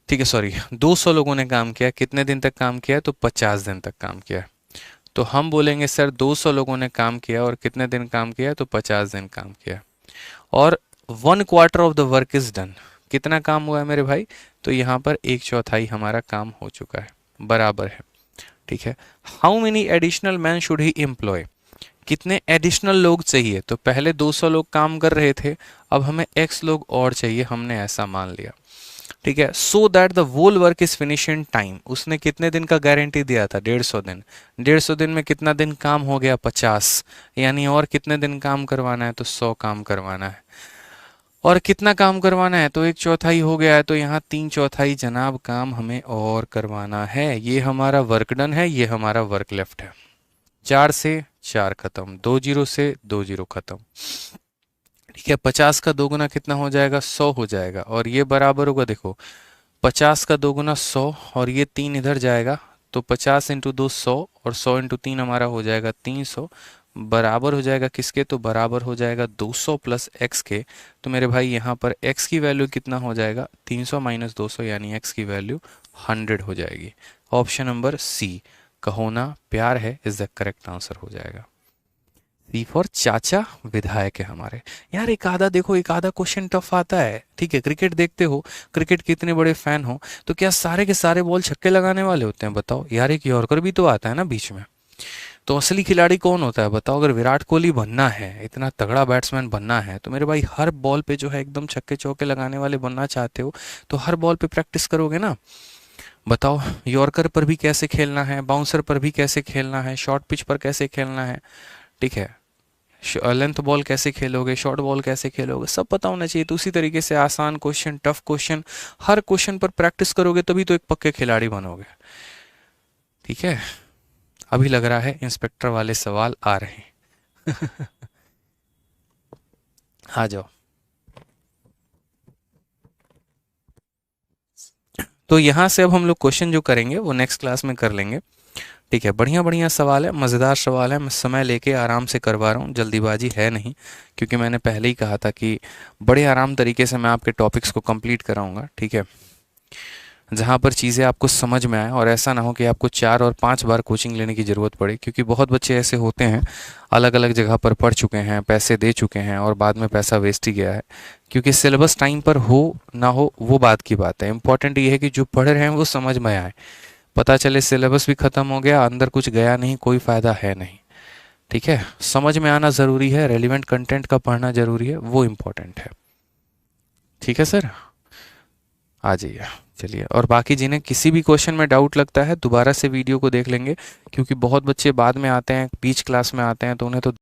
ठीक है, सॉरी 200 लोगों ने काम किया। कितने दिन तक काम किया है? तो 50 दिन तक काम किया है। तो हम बोलेंगे सर 200 लोगों ने काम किया और कितने दिन काम किया? तो 50 दिन काम किया। और 1/4 of the work is done, कितना काम हुआ है मेरे भाई? तो यहाँ पर 1/4 हमारा काम हो चुका है, बराबर है, ठीक है। How many additional man should he employ? कितने एडिशनल लोग चाहिए? तो पहले 200 लोग काम कर रहे थे, अब हमें x लोग और चाहिए, हमने ऐसा मान लिया, ठीक है। So that the whole work is finish in time. उसने कितने दिन का गारंटी दिया था? 150 दिन। 150 दिन में कितना दिन काम हो गया? 50। यानी और कितने दिन काम करवाना है? तो 100 काम करवाना है। और कितना काम करवाना है? तो 1/4 हो गया है, तो यहाँ 3/4 जनाब काम हमें और करवाना है। ये हमारा वर्क डन है, ये हमारा वर्क लेफ्ट है। 4 से 4 खत्म, 2 जीरो से 2 जीरो खत्म, ठीक है। 50 का दोगुना कितना हो जाएगा? 100 हो जाएगा। और ये बराबर होगा, देखो 50 का दोगुना 100, और ये 3 इधर जाएगा, तो 50 इंटू 2 100, और 100 इंटू 3 हमारा हो जाएगा 300। बराबर हो जाएगा किसके? तो बराबर हो जाएगा 200 प्लस एक्स के। तो मेरे भाई यहाँ पर x की वैल्यू कितना हो जाएगा? 300 माइनस 200, यानी x की वैल्यू 100 हो जाएगी। ऑप्शन नंबर सी, कहोना प्यार है, इज द करेक्ट आंसर हो जाएगा। सी फॉर चाचा विधायक है हमारे। यार एक आधा देखो, एक आधा क्वेश्चन टफ आता है, ठीक है। क्रिकेट देखते हो, क्रिकेट के इतने बड़े फैन हो, तो क्या सारे के सारे बॉल छक्के लगाने वाले होते हैं? बताओ यार, एक यॉर्कर भी तो आता है ना बीच में। तो असली खिलाड़ी कौन होता है बताओ? अगर विराट कोहली बनना है, इतना तगड़ा बैट्समैन बनना है, तो मेरे भाई हर बॉल पे जो है एकदम छक्के चौके लगाने वाले बनना चाहते हो, तो हर बॉल पे प्रैक्टिस करोगे ना। बताओ, यॉर्कर पर भी कैसे खेलना है, बाउंसर पर भी कैसे खेलना है, शॉर्ट पिच पर कैसे खेलना है, ठीक है। लेंथ बॉल कैसे खेलोगे, शॉर्ट बॉल कैसे खेलोगे, सब पता होना चाहिए। तो उसी तरीके से आसान क्वेश्चन, टफ क्वेश्चन, हर क्वेश्चन पर प्रैक्टिस करोगे तभी तो एक पक्के खिलाड़ी बनोगे, ठीक है। अभी लग रहा है इंस्पेक्टर वाले सवाल आ रहे हैं। आ जाओ। तो यहाँ से अब हम लोग क्वेश्चन जो करेंगे वो नेक्स्ट क्लास में कर लेंगे, ठीक है। बढ़िया बढ़िया सवाल है, मज़ेदार सवाल है, मैं समय लेके आराम से करवा रहा हूँ, जल्दीबाजी है नहीं, क्योंकि मैंने पहले ही कहा था कि बड़े आराम तरीके से मैं आपके टॉपिक्स को कंप्लीट कराऊंगा, ठीक है। जहाँ पर चीज़ें आपको समझ में आए, और ऐसा ना हो कि आपको 4 और 5 बार कोचिंग लेने की ज़रूरत पड़े, क्योंकि बहुत बच्चे ऐसे होते हैं, अलग अलग जगह पर पढ़ चुके हैं, पैसे दे चुके हैं, और बाद में पैसा वेस्ट ही गया है। क्योंकि सिलेबस टाइम पर हो ना हो वो बात की बात है, इंपॉर्टेंट ये है कि जो पढ़ रहे हैं वो समझ में आए। पता चले सिलेबस भी ख़त्म हो गया, अंदर कुछ गया नहीं, कोई फ़ायदा है नहीं, ठीक है। समझ में आना ज़रूरी है, रेलिवेंट कंटेंट का पढ़ना ज़रूरी है, वो इम्पोर्टेंट है, ठीक है सर। आ जाइए, चलिए। और बाकी जिन्हें किसी भी क्वेश्चन में डाउट लगता है, दोबारा से वीडियो को देख लेंगे, क्योंकि बहुत बच्चे बाद में आते हैं, बीच क्लास में आते हैं, तो उन्हें तो